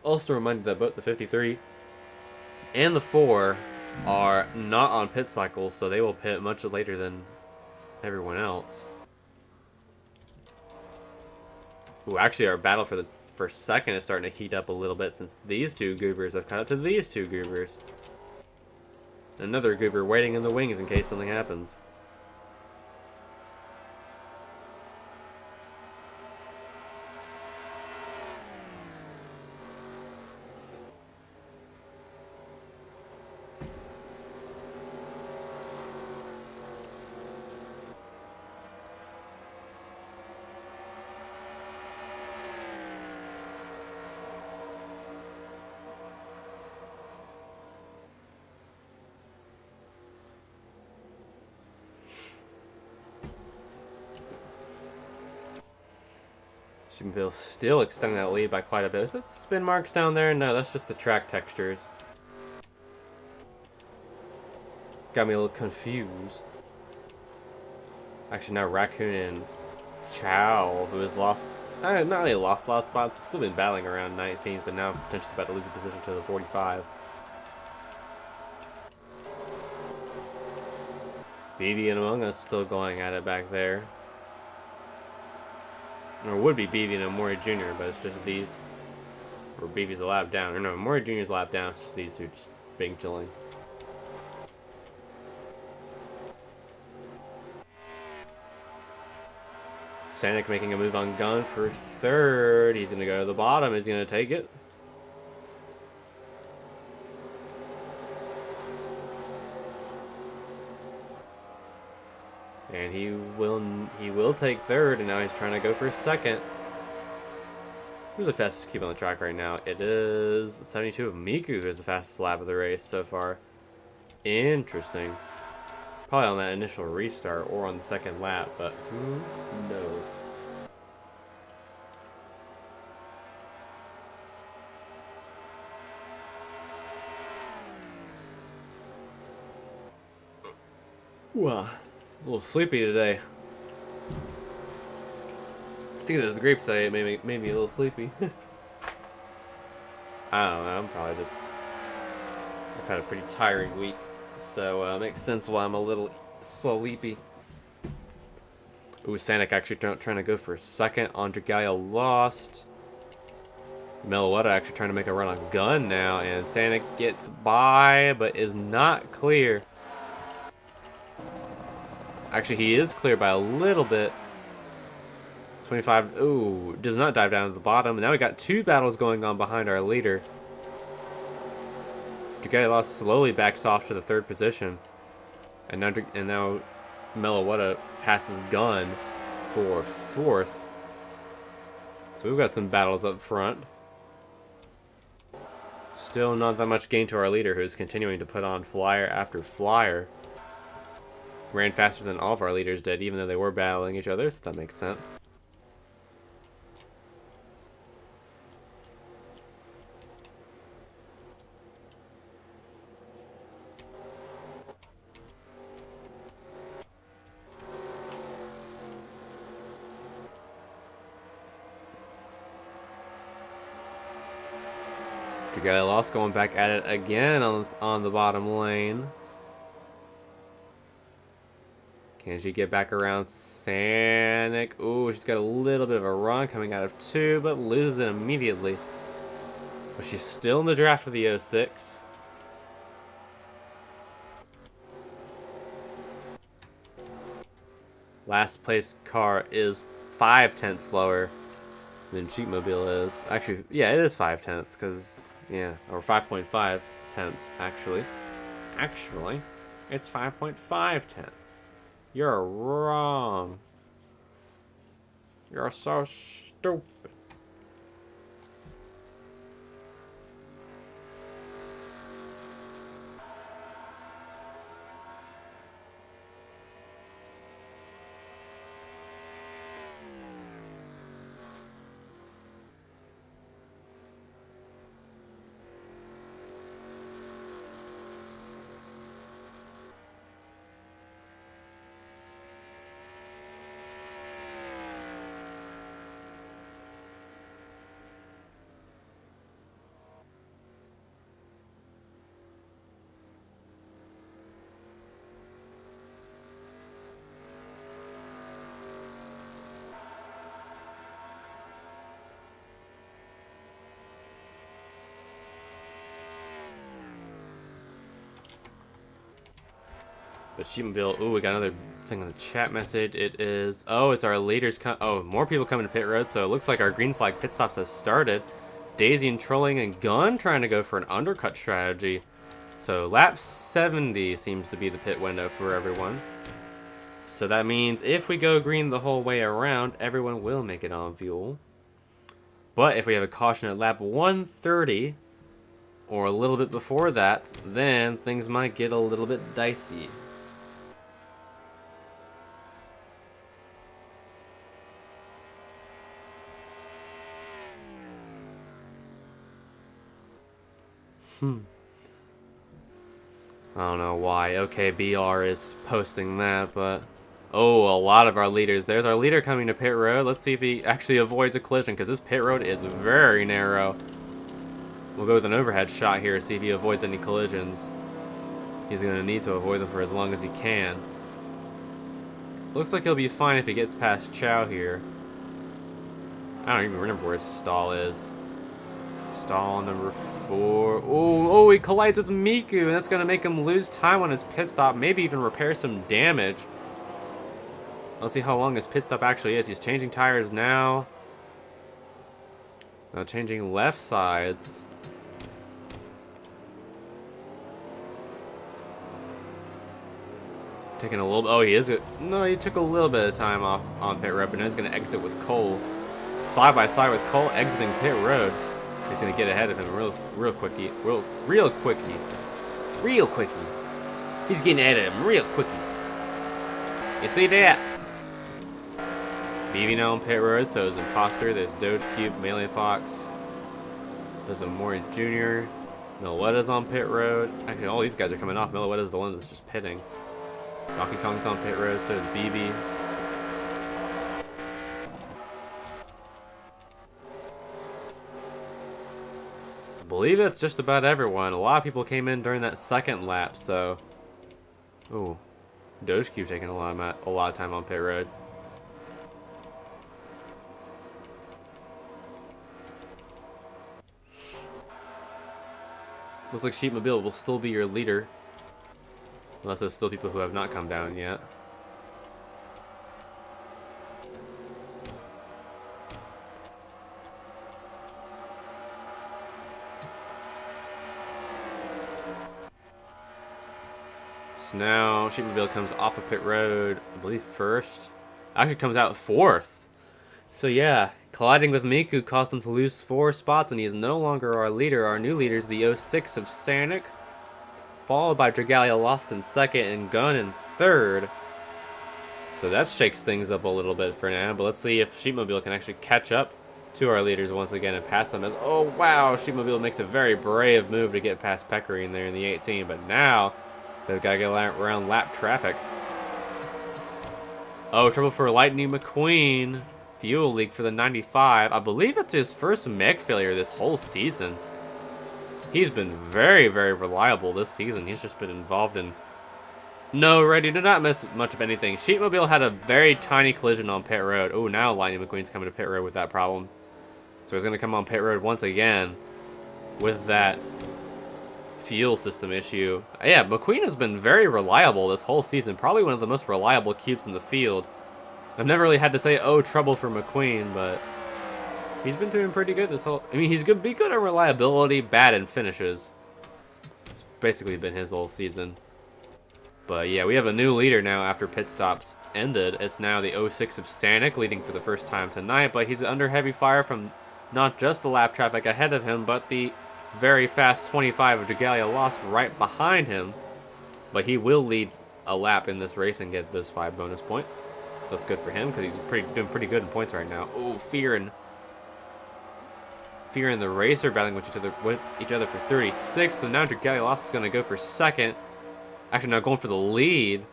Also reminded that both the 53 and the 4 are not on pit cycles, so they will pit much later than everyone else. Ooh, actually, our battle for second is starting to heat up a little bit since these two goobers have caught up to these two goobers. Another goober waiting in the wings in case something happens. CGB still extending that lead by quite a bit. Is that spin marks down there? No, that's just the track textures. Got me a little confused. Actually, now Raccoon and Chow, who has lost, not only lost a lot of spots, he's still been battling around 19th, but now potentially about to lose a position to the 45. BB and Among Us still going at it back there. Or would be BB and Amori Jr., but it's just these. Or BB's a lap down. Or no, Amori Jr.'s a lap down, it's just these two just being chilling. Sanic making a move on Gun for third. He's going to go to the bottom. He's going to take it. And he will take third, and now he's trying to go for second. Who's the fastest cube on the track right now? It is 72 of Miku, who's the fastest lap of the race so far. Interesting. Probably on that initial restart or on the second lap, but who knows? Wow. A little sleepy today. I think those grapes I ate made me a little sleepy. I don't know, I'm probably just... I've had a pretty tiring week. So it makes sense why I'm a little sleepy. Ooh, Sanic actually trying to go for a second. Andregalia lost. Meloetta actually trying to make a run on Gun now. And Sanic gets by, but is not clear. Actually, he is clear by a little bit. 25. Ooh, does not dive down to the bottom. Now we got two battles going on behind our leader. Andregalia slowly backs off to the third position. And now Meloetta passes Gun for fourth. So we've got some battles up front. Still not that much gain to our leader, who's continuing to put on flyer after flyer. Ran faster than all of our leaders did, even though they were battling each other, so that makes sense. Andregalia lost, going back at it again on the bottom lane. Can she get back around Sanic? Ooh, she's got a little bit of a run coming out of two, but loses it immediately. But she's still in the draft for the 06. Last place car is 5/10 slower than Cheatmobile is. Actually, yeah, it is 5/10, because, yeah, or 5.5 tenths, actually. Actually, it's 5.5 tenths. You're wrong. You're so stupid. But Cheatmobile, ooh, we got another thing on the chat message. It is, oh, it's our leaders. Oh, more people coming to pit road, so it looks like our green flag pit stops has started. Daisy and Trolling and Gun trying to go for an undercut strategy. So lap 70 seems to be the pit window for everyone. So that means if we go green the whole way around, everyone will make it on fuel. But if we have a caution at lap 130, or a little bit before that, then things might get a little bit dicey. I don't know why OKBR is posting that, but... Oh, a lot of our leaders. There's our leader coming to pit road. Let's see if he actually avoids a collision, because this pit road is very narrow. We'll go with an overhead shot here, see if he avoids any collisions. He's going to need to avoid them for as long as he can. Looks like he'll be fine if he gets past Chow here. I don't even remember where his stall is. Stall number 4. Oh, he collides with Miku, and that's going to make him lose time on his pit stop, maybe even repair some damage. Let's see how long his pit stop actually is. He's changing tires now. Now changing left sides. Taking a little... Oh, he is... No, he took a little bit of time off on pit road, but now he's going to exit with Cole. Side by side with Cole, exiting pit road. He's going to get ahead of him real quickie. Real quickie. He's getting ahead of him real quickie. You see that? BB now on pit road, so is Imposter. There's Doge Cube, Melee Fox. There's a Mori Jr. Meloetta's on pit road. Actually, all these guys are coming off. Meloetta's the one that's just pitting. Donkey Kong's on pit road, so is BB. I believe that's just about everyone. A lot of people came in during that second lap, so... Ooh. Doge Cube taking a lot of time on pit road. Looks like Sheepmobile will still be your leader. Unless there's still people who have not come down yet. So now Sheepmobile comes off of pit road, I believe first. Actually comes out fourth. So yeah, colliding with Miku caused him to lose 4 spots, and he is no longer our leader. Our new leader is the 06 of Sanic, followed by Dragalia Lost in second and Gun in third. So that shakes things up a little bit for now, but let's see if Sheepmobile can actually catch up to our leaders once again and pass them. As oh wow, Sheepmobile makes a very brave move to get past Peccary in there in the 18, but now they've got to get around lap traffic. Oh, trouble for Lightning McQueen. Fuel leak for the 95. I believe it's his first mech failure this whole season. He's been very, very reliable this season. He's just been involved in... No, Reddy, did not miss much of anything. Sheepmobile had a very tiny collision on pit road. Oh, now Lightning McQueen's coming to pit road with that problem. So he's going to come on pit road once again with that fuel system issue. Yeah, McQueen has been very reliable this whole season. Probably one of the most reliable cubes in the field. I've never really had to say, oh, trouble for McQueen, but he's been doing pretty good this whole... I mean, he's good, be good at reliability, bad in finishes. It's basically been his whole season. But yeah, we have a new leader now after pit stops ended. It's now the 06 of Sanic leading for the first time tonight, but he's under heavy fire from not just the lap traffic ahead of him, but the very fast 25 of Dragalia Lost right behind him. But he will lead a lap in this race and get those 5 bonus points. So that's good for him because he's doing pretty good in points right now. Oh, Fear and the Racer battling with each other for 36. So now Dragalia Lost is going to go for second. Actually, now going for the lead.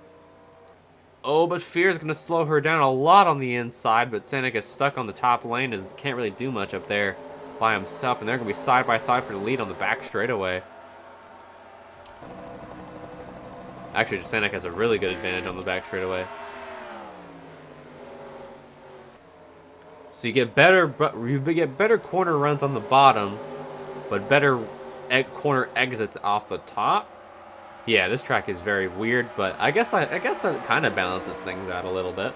Oh, but Fear is going to slow her down a lot on the inside, but Sanic is stuck on the top lane and can't really do much up there by himself, and they're going to be side by side for the lead on the back straightaway. Actually, Sanic has a really good advantage on the back straightaway. So you get better corner runs on the bottom, but better corner exits off the top. Yeah, this track is very weird, but I guess that kind of balances things out a little bit.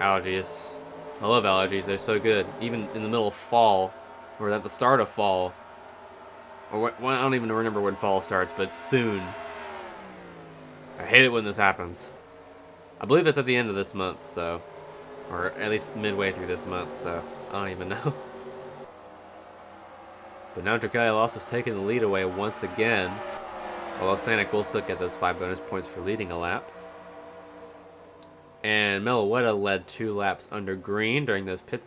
Allergies. I love allergies. They're so good. Even in the middle of fall, or at the start of fall. Or I don't even remember when fall starts, but soon. I hate it when this happens. I believe it's at the end of this month, so... Or at least midway through this month, so I don't even know. But now Dragalia Lost is taking the lead away once again. Although Sanic will still get those 5 bonus points for leading a lap. And Meloetta led 2 laps under green during those pit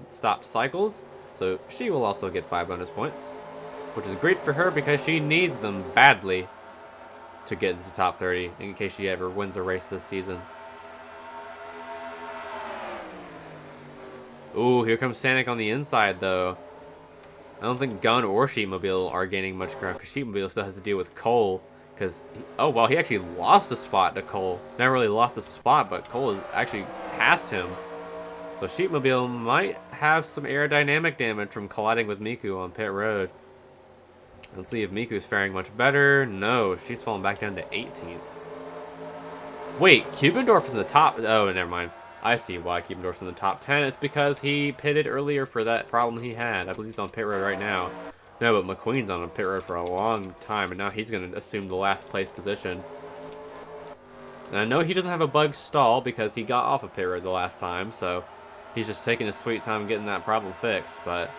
stop cycles, so she will also get 5 bonus points, which is great for her because she needs them badly to get into the top 30 in case she ever wins a race this season. Ooh, here comes Sanic on the inside, though. I don't think Gun or Sheepmobile are gaining much ground because Sheepmobile still has to deal with Cole. Because, oh, well, he actually lost a spot to Cole. Never really lost a spot, but Cole has actually passed him. So Sheepmobile might have some aerodynamic damage from colliding with Miku on pit road. Let's see if Miku's faring much better. No, she's fallen back down to 18th. Wait, Kubendorf in the top. Oh, never mind. I see why Kubendorf's in the top 10. It's because he pitted earlier for that problem he had. I believe he's on pit road right now. No, but McQueen's on a pit road for a long time, and now he's going to assume the last place position. And I know he doesn't have a bug stall because he got off of pit road the last time, so he's just taking his sweet time getting that problem fixed, but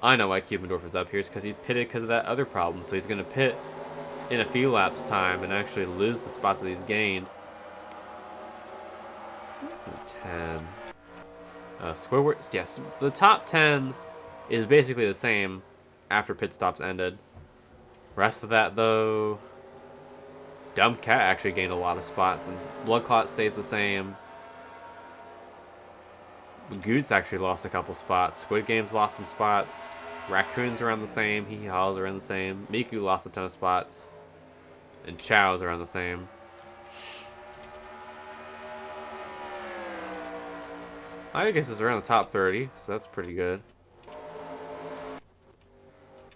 I know why Kubendorf is up here. It's because he pitted because of that other problem, so he's going to pit in a few laps time and actually lose the spots that he's gained. What's the 10? Squidward, yes, the top 10 is basically the same after pit stops ended. Rest of that, though, Dumb Cat actually gained a lot of spots, and Blood Clot stays the same. Goots actually lost a couple spots. Squid Game's lost some spots. Raccoon's around the same. Hee Haw's around the same. Miku lost a ton of spots. And Chow's around the same. I guess it's around the top 30, so that's pretty good.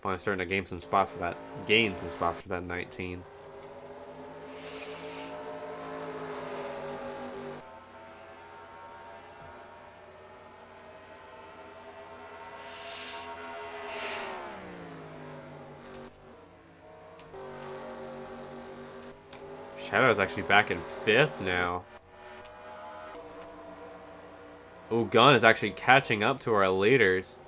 Finally starting to gain some spots for that. Gain some spots for that 19. Shadow's actually back in 5th now. Oh, Gun is actually catching up to our leaders.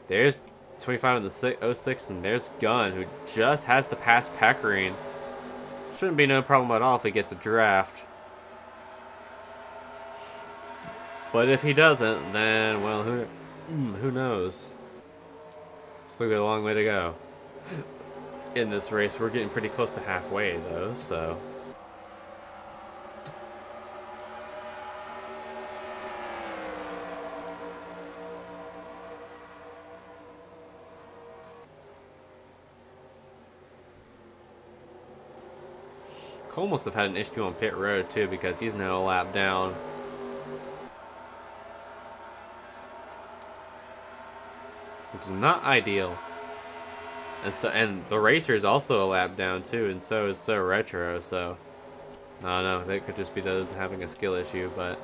There's 25 in the 06, and there's Gun, who just has to pass Pecorine. Shouldn't be no problem at all if he gets a draft. But if he doesn't, then, well, who knows? Still got a long way to go. In this race, we're getting pretty close to halfway, though, so Cole must have had an issue on pit road, too, because he's now a lap down. Which is not ideal. And the racer is also a lap down, too, and so is So Retro, so I don't know, that could just be them having a skill issue, but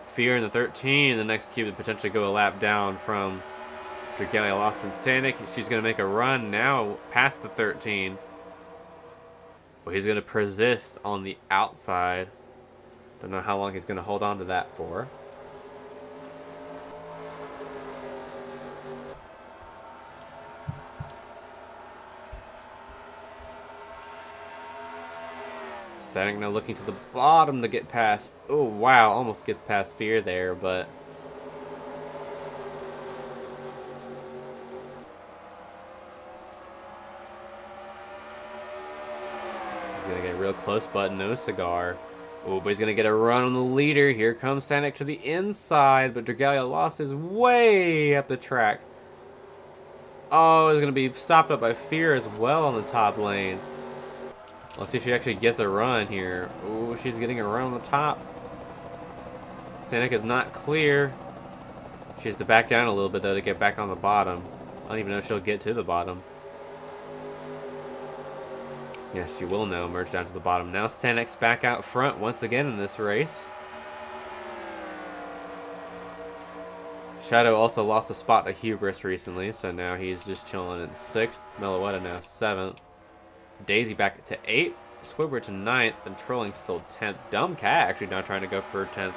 Fear in the 13, the next cube to potentially go a lap down from Dragalia Lost and Sanic. She's going to make a run now past the 13. Well, he's going to persist on the outside. Don't know how long he's going to hold on to that for. Sanic now looking to the bottom to get past. Oh, wow. Almost gets past Fear there, but he's going to get real close, but no cigar. Oh, but he's going to get a run on the leader. Here comes Sanic to the inside, but Dragalia Lost is way up the track. Oh, he's going to be stopped up by Fear as well on the top lane. Let's see if she actually gets a run here. Oh, she's getting a run on the top. Sanic is not clear. She has to back down a little bit, though, to get back on the bottom. I don't even know if she'll get to the bottom. Yes, she will now merge down to the bottom. Now Sanic's back out front once again in this race. Shadow also lost a spot to Hubris recently, so now he's just chilling in 6th. Meloetta now 7th. Daisy back to 8th. Squidward to 9th. And Trolling still 10th. Dumb Cat actually now trying to go for 10th.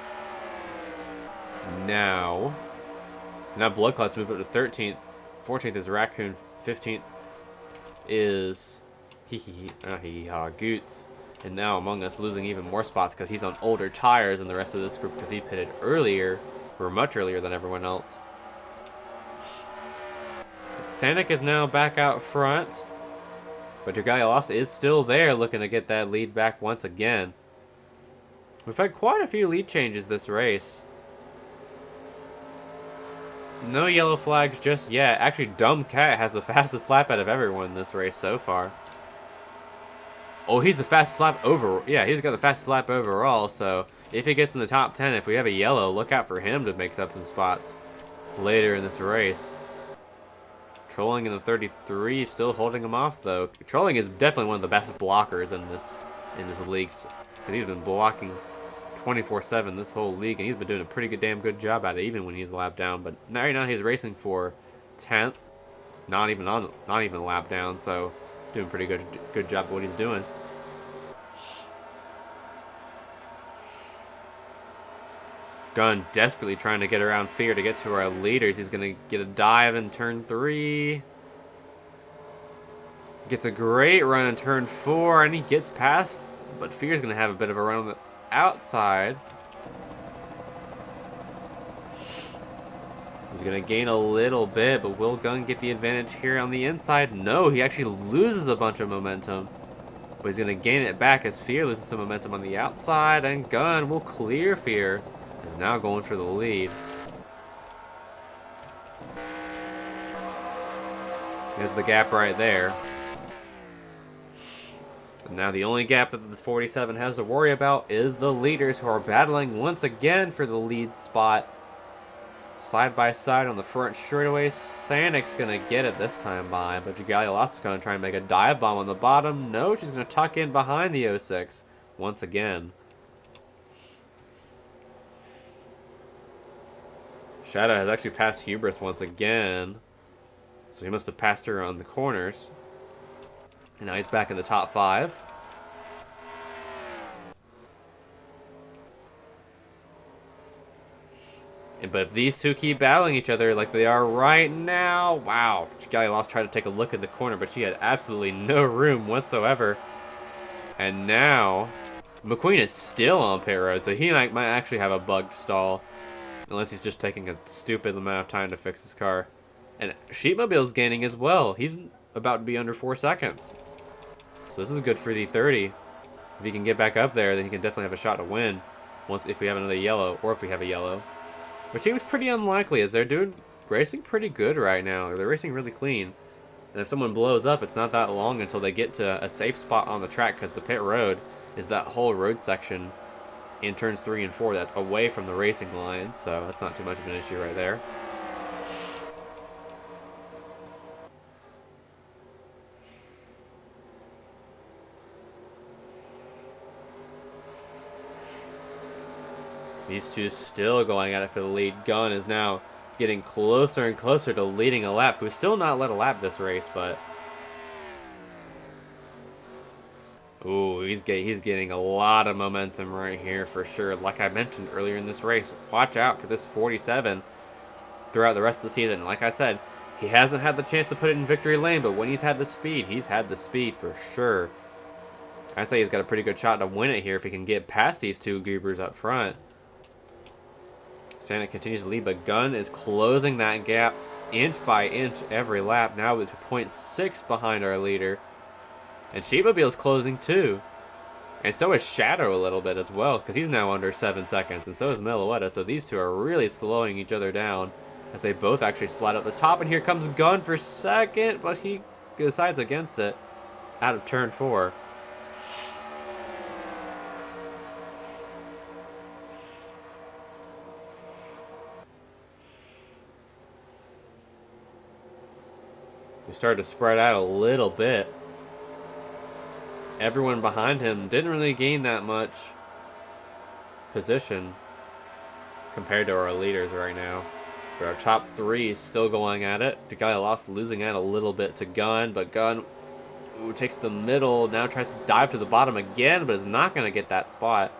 Now Blood Clot's moved up to 13th. 14th is Raccoon. 15th is Hee hee hee. Ah, hee hee ha. Goots. And now Among Us losing even more spots because he's on older tires than the rest of this group because he pitted earlier, or much earlier than everyone else. Sanic is now back out front. But Dragalia Lost is still there looking to get that lead back once again. We've had quite a few lead changes this race. No yellow flags just yet. Actually, Dumb Cat has the fastest lap out of everyone in this race so far. Oh, he's the fastest lap over. Yeah, he's got the fastest lap overall. So if he gets in the top 10, if we have a yellow, look out for him to make up some spots later in this race. Trolling in the 33, still holding him off though. Trolling is definitely one of the best blockers in this league. He's been blocking 24/7 this whole league, and he's been doing a pretty damn good job at it, even when he's a lap down. But right now he's racing for 10th, not even a lap down. So doing pretty good job at what he's doing. Gunn desperately trying to get around Fear to get to our leaders. He's going to get a dive in turn 3. Gets a great run in turn 4, and he gets past, but Fear's going to have a bit of a run on the outside. He's going to gain a little bit, but will Gunn get the advantage here on the inside? No, he actually loses a bunch of momentum. But he's going to gain it back as Fear loses some momentum on the outside, and Gunn will clear Fear. Is now going for the lead. There's the gap right there. And now the only gap that the 47 has to worry about is the leaders, who are battling once again for the lead spot. Side by side on the front straightaway. Sanic's going to get it this time by, but Dragalia Lost is going to try and make a dive bomb on the bottom. No, she's going to tuck in behind the 06 once again. Shadow has actually passed Hubris once again. So he must have passed her on the corners. And now he's back in the top 5. But if these two keep battling each other like they are right now, wow. Dragalia Lost tried to take a look at the corner, but she had absolutely no room whatsoever. And now McQueen is still on pit road, so he might actually have a bugged stall. Unless he's just taking a stupid amount of time to fix his car. And Sheepmobile's gaining as well. He's about to be under 4 seconds. So this is good for the 30. If he can get back up there, then he can definitely have a shot to win. If we have another yellow, or if we have a yellow. Which seems pretty unlikely, as they're racing pretty good right now. They're racing really clean. And if someone blows up, it's not that long until they get to a safe spot on the track, because the pit road is that whole road section in turns 3 and 4 that's away from the racing line, so that's not too much of an issue right there. These two still going at it for the lead. Gunn is now getting closer and closer to leading a lap, who's still not led a lap this race, but ooh, he's getting a lot of momentum right here for sure. Like I mentioned earlier in this race, watch out for this 47 throughout the rest of the season. Like I said, he hasn't had the chance to put it in victory lane, but when he's had the speed for sure. I say he's got a pretty good shot to win it here if he can get past these two goobers up front. Sanic continues to lead, but Gunn is closing that gap inch by inch every lap, now with 0.6 behind our leader. And Sheepmobile's closing too. And so is Shadow a little bit as well, because he's now under 7 seconds, and so is Meloetta. So these two are really slowing each other down as they both actually slide up the top. And here comes Gunn for second, but he decides against it out of turn 4. We started to spread out a little bit. Everyone behind him didn't really gain that much position compared to our leaders right now. But our top 3 is still going at it. Dragalia Lost losing out a little bit to Gunn, but Gunn takes the middle, now tries to dive to the bottom again, but is not going to get that spot.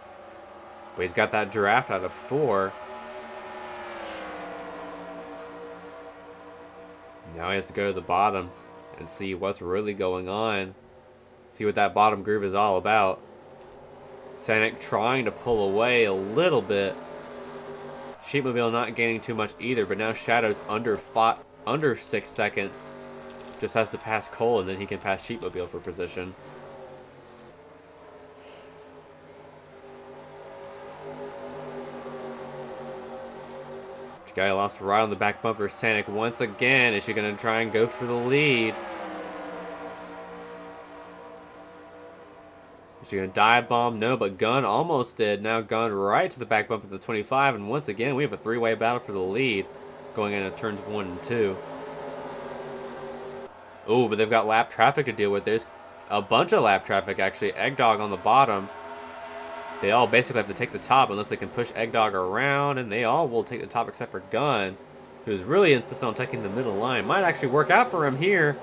But he's got that draft out of 4. Now he has to go to the bottom and see what's really going on. See what that bottom groove is all about. Sanek trying to pull away a little bit. Sheepmobile not gaining too much either, but now Shadow's under 6 seconds. Just has to pass Cole, and then he can pass Sheepmobile for position. Guy lost right on the back bumper. Sanek once again. Is she going to try and go for the lead? Is she going to dive bomb? No, but Gunn almost did. Now Gunn right to the back bumper of the 25. And once again, we have a three-way battle for the lead going into turns 1 and 2. Oh, but they've got lap traffic to deal with. There's a bunch of lap traffic, actually. Eggdog on the bottom. They all basically have to take the top unless they can push Eggdog around, and they all will take the top except for Gunn, who's really insistent on taking the middle line. Might actually work out for him here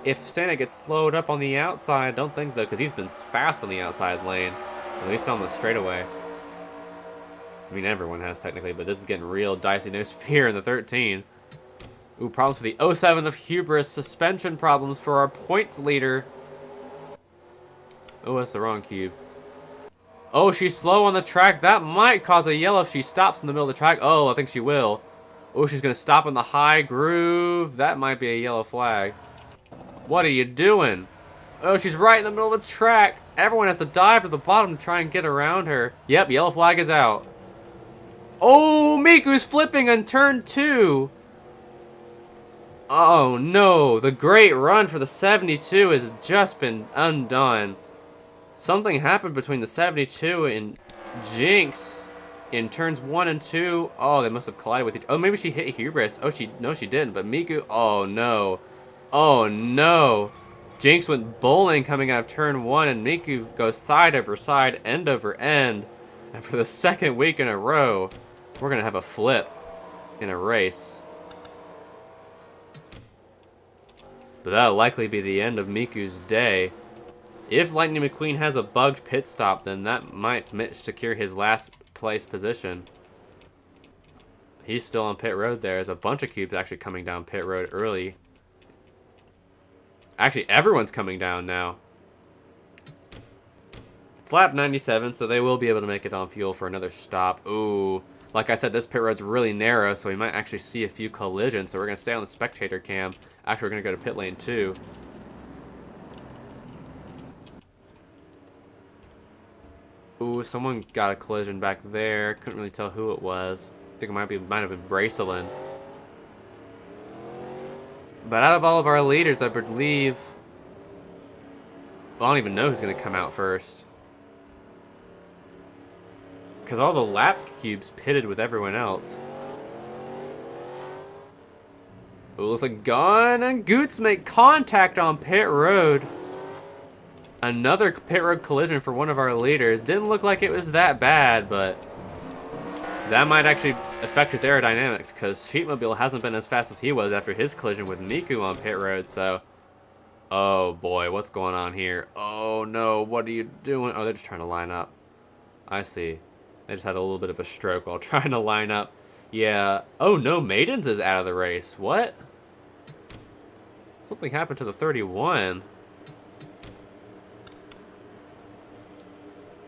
if Santa gets slowed up on the outside. Don't think, though, because he's been fast on the outside lane, at least on the straightaway. I mean, everyone has technically, but this is getting real dicey. There's Fear in the 13. Ooh, problems for the 07 of Hubris. Suspension problems for our points leader. Oh, that's the wrong cube. Oh, she's slow on the track. That might cause a yellow if she stops in the middle of the track. Oh, I think she will. Oh, she's going to stop in the high groove. That might be a yellow flag. What are you doing? Oh, she's right in the middle of the track. Everyone has to dive to the bottom to try and get around her. Yep, yellow flag is out. Oh, Miku's flipping on turn 2. Oh, no. The great run for the 72 has just been undone. Something happened between the 72 and Jinx in turns 1 and 2. Oh, they must have collided with each. Oh, maybe she hit Hubris. Oh, no, she didn't. But Miku. Oh no. Oh no. Jinx went bowling coming out of turn 1, and Miku goes side over side, end over end. And for the second week in a row, we're gonna have a flip in a race. But that'll likely be the end of Miku's day. If Lightning McQueen has a bugged pit stop, then that might secure his last place position. He's still on pit road there. There's a bunch of cubes actually coming down pit road early. Actually, everyone's coming down now. It's lap 97, so they will be able to make it on fuel for another stop. Ooh. Like I said, this pit road's really narrow, so we might actually see a few collisions. So we're going to stay on the spectator cam. Actually, we're going to go to pit lane 2. Ooh, someone got a collision back there. Couldn't really tell who it was. I think it might have been Bracelin. But out of all of our leaders, I believe... Well, I don't even know who's going to come out first. Because all the lap cubes pitted with everyone else. Ooh, looks like Gunn and Goots make contact on pit road. Another pit road collision for one of our leaders. Didn't look like it was that bad, but that might actually affect his aerodynamics because Sheepmobile hasn't been as fast as he was after his collision with Miku on pit road. So, oh boy, what's going on here? Oh no, what are you doing? Oh, they're just trying to line up. I see. They just had a little bit of a stroke while trying to line up. Yeah. Oh no, Maidens is out of the race. What? Something happened to the 31.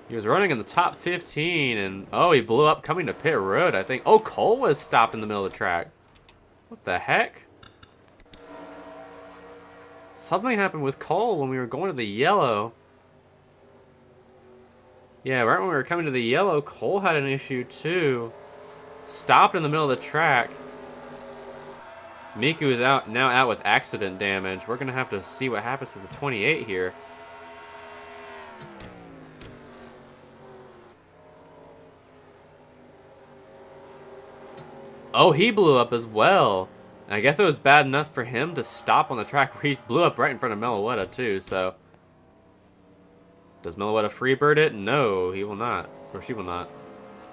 He was running in the top 15, and oh, he blew up coming to pit road, I think. Oh, Cole was stopped in the middle of the track. What the heck? Something happened with Cole when we were going to the yellow. Yeah, right when we were coming to the yellow, Cole had an issue too. Stopped in the middle of the track. Miku is now out with accident damage. We're going to have to see what happens to the 28 here. Oh, he blew up as well. I guess it was bad enough for him to stop on the track where he blew up right in front of Meloetta too, so. Does Meloetta freebird it? No, he will not. Or she will not.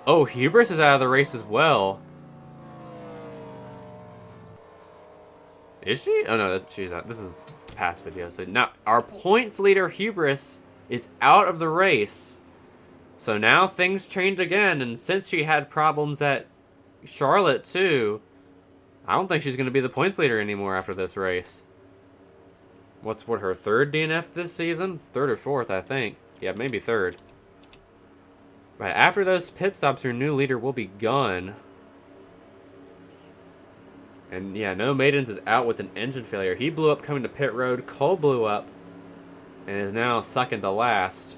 Oh, Hubris is out of the race as well. Is she? Oh no, she's not. This is a past video. So now our points leader Hubris is out of the race. So now things change again, and since she had problems at Charlotte too, I don't think she's going to be the points leader anymore after this race. what her third DNF this season? Third or fourth, I think. Yeah, maybe third. Right, after those pit stops, your new leader will be Gunn. And yeah, No Maidens is out with an engine failure. He blew up coming to pit road. Cole blew up and is now second to last.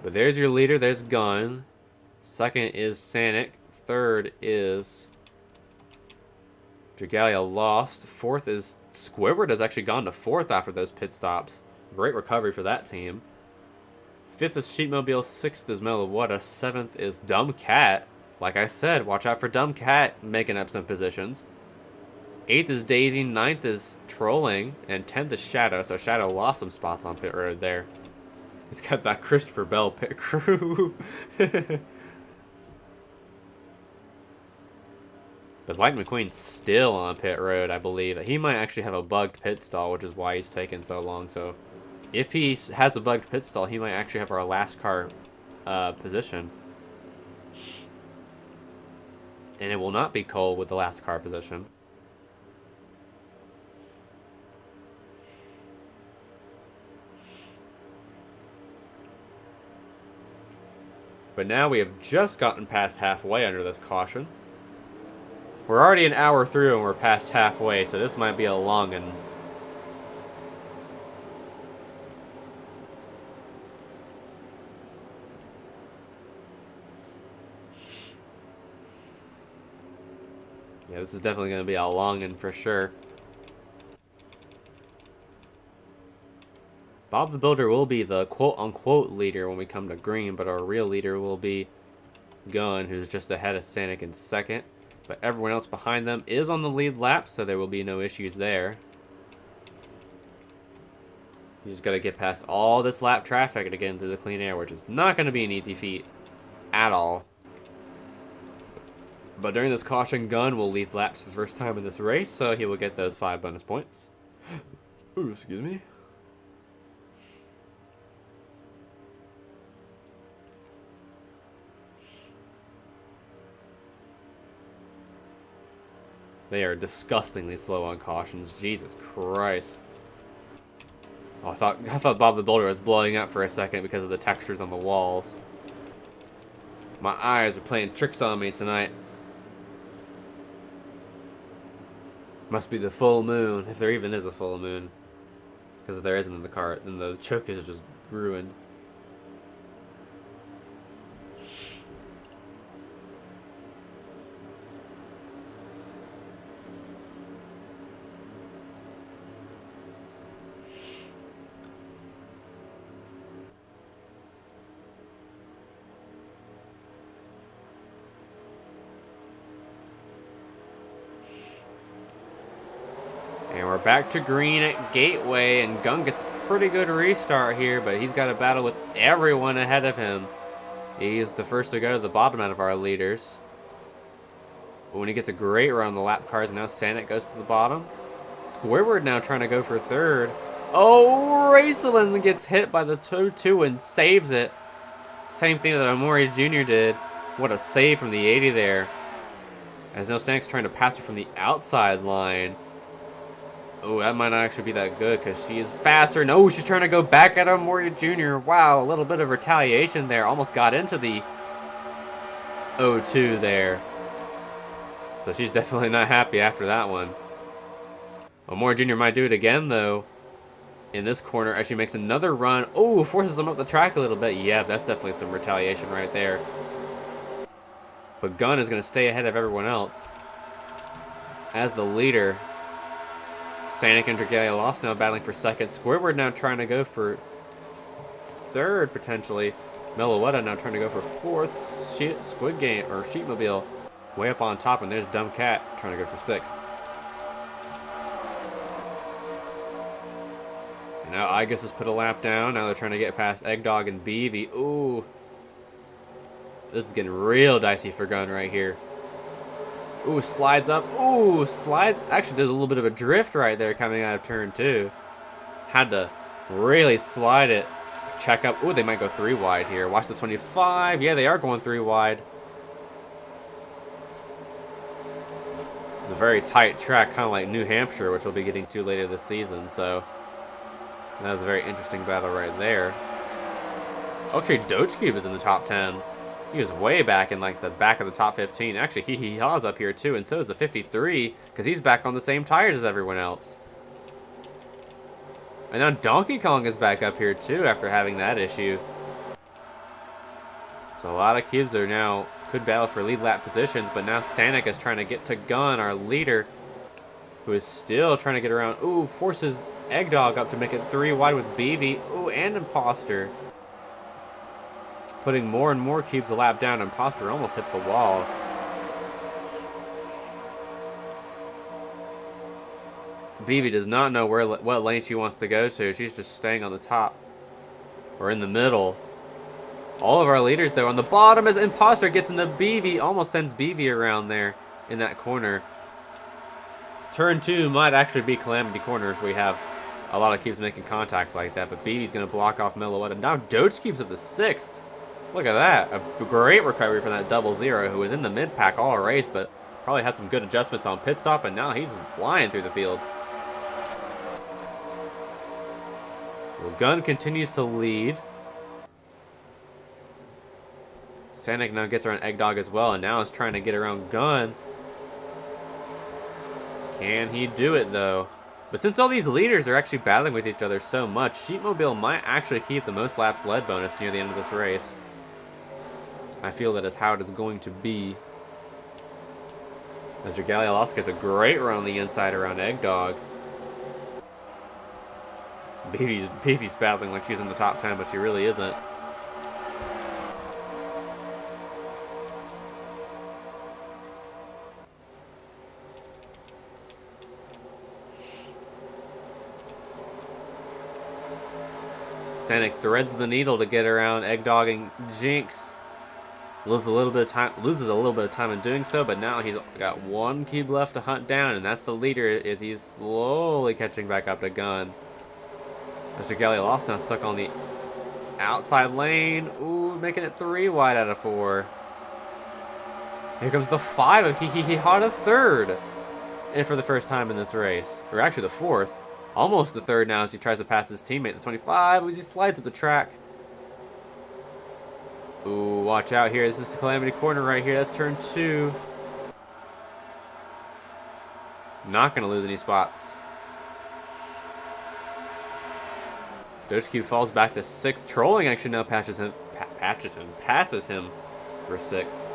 But there's your leader. There's Gunn. Second is Sanic. Third is Dragalia lost. Fourth is Squidward has actually gone to fourth after those pit stops. Great recovery for that team. Fifth is Sheepmobile. Sixth is Melawada. Seventh is Dumb Cat. Like I said, watch out for Dumb Cat making up some positions. Eighth is Daisy. Ninth is Trolling. And 10th is Shadow. So Shadow lost some spots on pit road there. He's got that Christopher Bell pit crew. But Lightning McQueen's still on pit road, I believe. He might actually have a bugged pit stall, which is why he's taking so long. So if he has a bugged pit stall, he might actually have our last car position. And it will not be Cole with the last car position. But now we have just gotten past halfway under this caution. We're already an hour through and we're past halfway, so this might be a long one. Yeah, this is definitely going to be a long one for sure. Bob the Builder will be the quote-unquote leader when we come to green, but our real leader will be Gunn, who's just ahead of Sanic in second. But everyone else behind them is on the lead lap, so there will be no issues there. You just got to get past all this lap traffic to get into the clean air, which is not going to be an easy feat at all. But during this caution, Gunn will lead laps for the first time in this race, so he will get those 5 bonus points. Ooh, excuse me. They are disgustingly slow on cautions. Jesus Christ. Oh, I thought Bob the Builder was blowing up for a second because of the textures on the walls. My eyes are playing tricks on me tonight. Must be the full moon, if there even is a full moon. Because if there isn't in the car, then the choke is just ruined. And we're back to green at Gateway, and Gunn gets a pretty good restart here, but he's got to battle with everyone ahead of him. He's the first to go to the bottom out of our leaders. But when he gets a great run on the lap cars, now Sanic goes to the bottom. Squidward now trying to go for third. Oh, Raceland gets hit by the 2-2 and saves it. Same thing that Amori Jr. did. What a save from the 80 there. As now Sanic's trying to pass her from the outside line. Oh, that might not actually be that good because she is faster. No, she's trying to go back at Amoria Jr. Wow, a little bit of retaliation there. Almost got into the 0-2 there. So she's definitely not happy after that one. Amoria Jr. might do it again, though. In this corner, as she makes another run. Oh, forces him up the track a little bit. Yeah, that's definitely some retaliation right there. But Gunn is going to stay ahead of everyone else. As the leader, Sanic and Dragalia lost now battling for second. Squidward now trying to go for third, potentially. Melawada now trying to go for fourth. Squid Game, or Sheepmobile, way up on top. And there's Dumb Cat trying to go for sixth. And now Igus has put a lap down. Now they're trying to get past Eggdog and Beavy. Ooh. This is getting real dicey for Gunn right here. Ooh, slides up. Ooh, slide. Actually did a little bit of a drift right there coming out of turn 2. Had to really slide it. Check up. Ooh, they might go 3 wide here. Watch the 25. Yeah, they are going 3 wide. It's a very tight track, kind of like New Hampshire, which we'll be getting to later this season. So that was a very interesting battle right there. Okay, Doge is in the top 10. He was way back in like the back of the top 15. Actually, Hee Haw's up here too, and so is the 53, because he's back on the same tires as everyone else. And now Donkey Kong is back up here too after having that issue. So a lot of cubes are now could battle for lead lap positions, but now Sanic is trying to get to Gun, our leader, who is still trying to get around. Ooh, forces Eggdog up to make it 3 wide with BV. Ooh, and Imposter. Putting more and more cubes a lap down. Imposter almost hit the wall. BV does not know what lane she wants to go to. She's just staying on the top or in the middle. All of our leaders, though, on the bottom as Imposter gets into BV. Almost sends BV around there in that corner. Turn 2 might actually be Calamity Corner if we have a lot of cubes making contact like that. But BV's going to block off Meloetta. Now Doge Cube's up to 6th. Look at that. A great recovery from that 00, who was in the mid-pack all race, but probably had some good adjustments on pit stop, and now he's flying through the field. Well, Gun continues to lead. Sanic now gets around Eggdog as well, and now is trying to get around Gun. Can he do it, though? But since all these leaders are actually battling with each other so much, Sheepmobile might actually keep the most laps led bonus near the end of this race. I feel that is how it is going to be. As Dragalia Lost gets a great run on the inside around Eggdog. Beefy's battling like she's in the top 10, but she really isn't. Sanic threads the needle to get around Eggdog and Jinx. Loses a little bit of time in doing so, but now he's got 1 cube left to hunt down, and that's the leader as he's slowly catching back up to Gun. As Dragalia Lost now stuck on the outside lane. Ooh, making it 3 wide out of 4. Here comes the 5 of Hee Haw to 3rd. And for the first time in this race. Or actually the 4th. Almost the 3rd now as he tries to pass his teammate, the 25, as he slides up the track. Ooh, watch out here. This is the Calamity Corner right here. That's turn 2. Not going to lose any spots. Doge falls back to 6th. Trolling actually now passes him for 6th.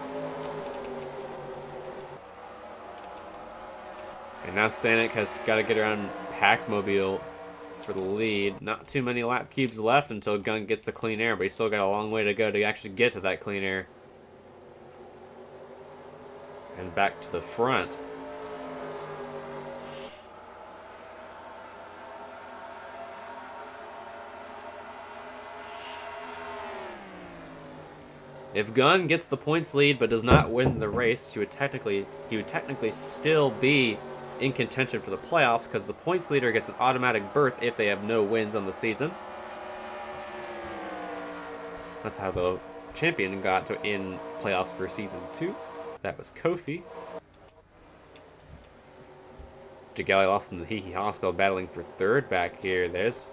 And now Sanic has got to get around Packmobile for the lead. Not too many lap cubes left until Gun gets the clean air, but he's still got a long way to go to actually get to that clean air. And back to the front. If Gun gets the points lead but does not win the race, he would technically still be in contention for the playoffs, because the points leader gets an automatic berth if they have no wins on the season. That's how the champion got to in playoffs for season 2. That was Kofi. Dragalia Lost and the Hee Haw still battling for 3rd back here. There's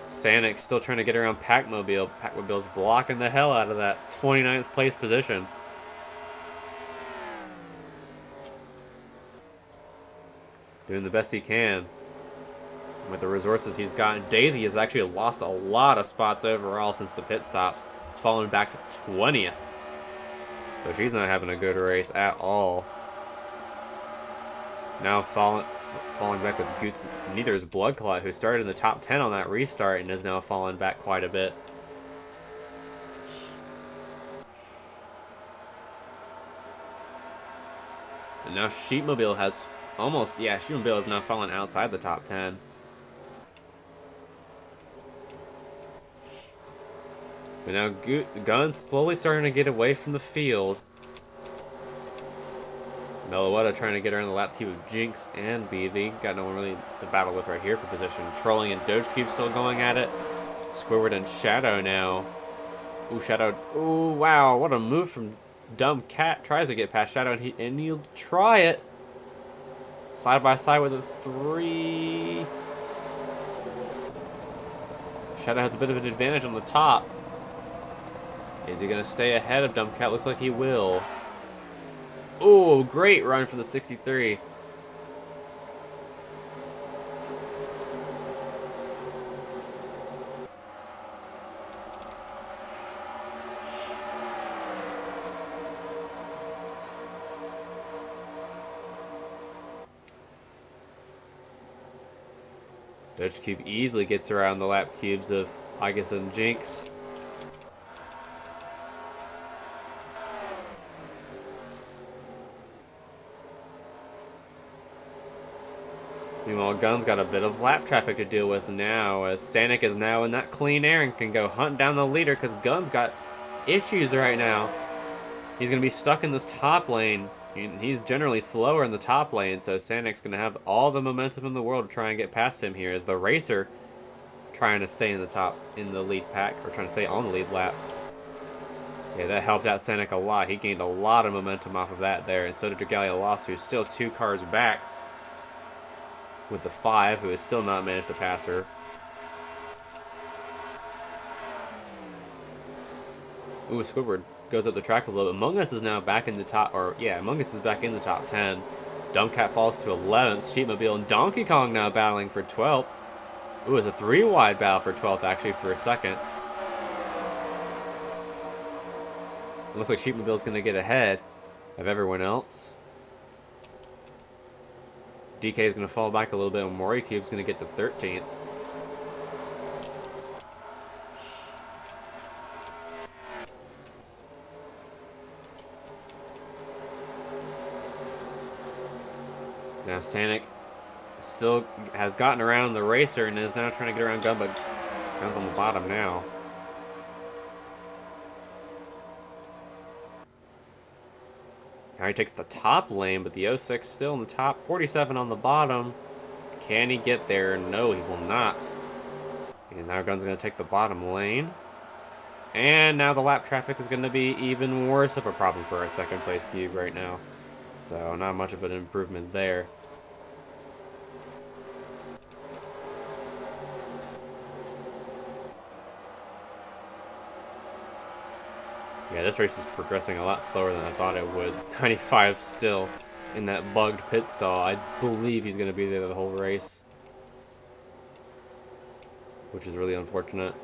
Sanic still trying to get around Packmobile. Packmobile's blocking the hell out of that 29th place position. Doing the best he can with the resources he's gotten. Daisy has actually lost a lot of spots overall since the pit stops. It's fallen back to 20th. So she's not having a good race at all. Now falling back with Goots. Neither is Bloodclot, who started in the top 10 on that restart and is now fallen back quite a bit. And now Sheepmobile has Sheepmobile is now fallen outside the top 10. But now Gun's slowly starting to get away from the field. Meloetta trying to get around the lap cube of Jinx and BV. Got no one really to battle with right here for position. Trolling and Doge Cube still going at it. Squidward and Shadow now. Ooh, Shadow. Ooh, wow. What a move from Dumb Cat. Tries to get past Shadow and he'll try it. Side by side with a 3. Shadow has a bit of an advantage on the top. Is he going to stay ahead of Dumbcat? Looks like he will. Oh, great run for the 63. Dutch Cube easily gets around the lap cubes of Igus and Jinx. Meanwhile, Gun's got a bit of lap traffic to deal with now, as Sanic is now in that clean air and can go hunt down the leader because Gun's got issues right now. He's going to be stuck in this top lane. He's generally slower in the top lane, so Sanic's going to have all the momentum in the world to try and get past him here as the racer trying to stay in the lead pack, or trying to stay on the lead lap. Yeah, that helped out Sanic a lot. He gained a lot of momentum off of that there, and so did Dragalia Lost, who's still 2 cars back with the 5, who has still not managed to pass her. Ooh, Squidward goes up the track a little bit. Among Us is now back in the top, Among Us is back in the top 10. Dumbcat falls to 11th. Sheepmobile and Donkey Kong now battling for 12th. Ooh, it's a 3-wide battle for 12th, actually, for a second. It looks like Sheepmobile's going to get ahead of everyone else. DK is going to fall back a little bit, and Mori Cube's going to get to 13th. Now Sanic still has gotten around the racer and is now trying to get around Gun, but Gun's on the bottom now. Now he takes the top lane, but the 06 still in the top, 47 on the bottom. Can he get there? No, he will not. And now Gun's going to take the bottom lane. And now the lap traffic is going to be even worse of a problem for our second place cube right now. So not much of an improvement there. Yeah, this race is progressing a lot slower than I thought it would. 95 still in that bugged pit stall. I believe he's going to be there the whole race, which is really unfortunate.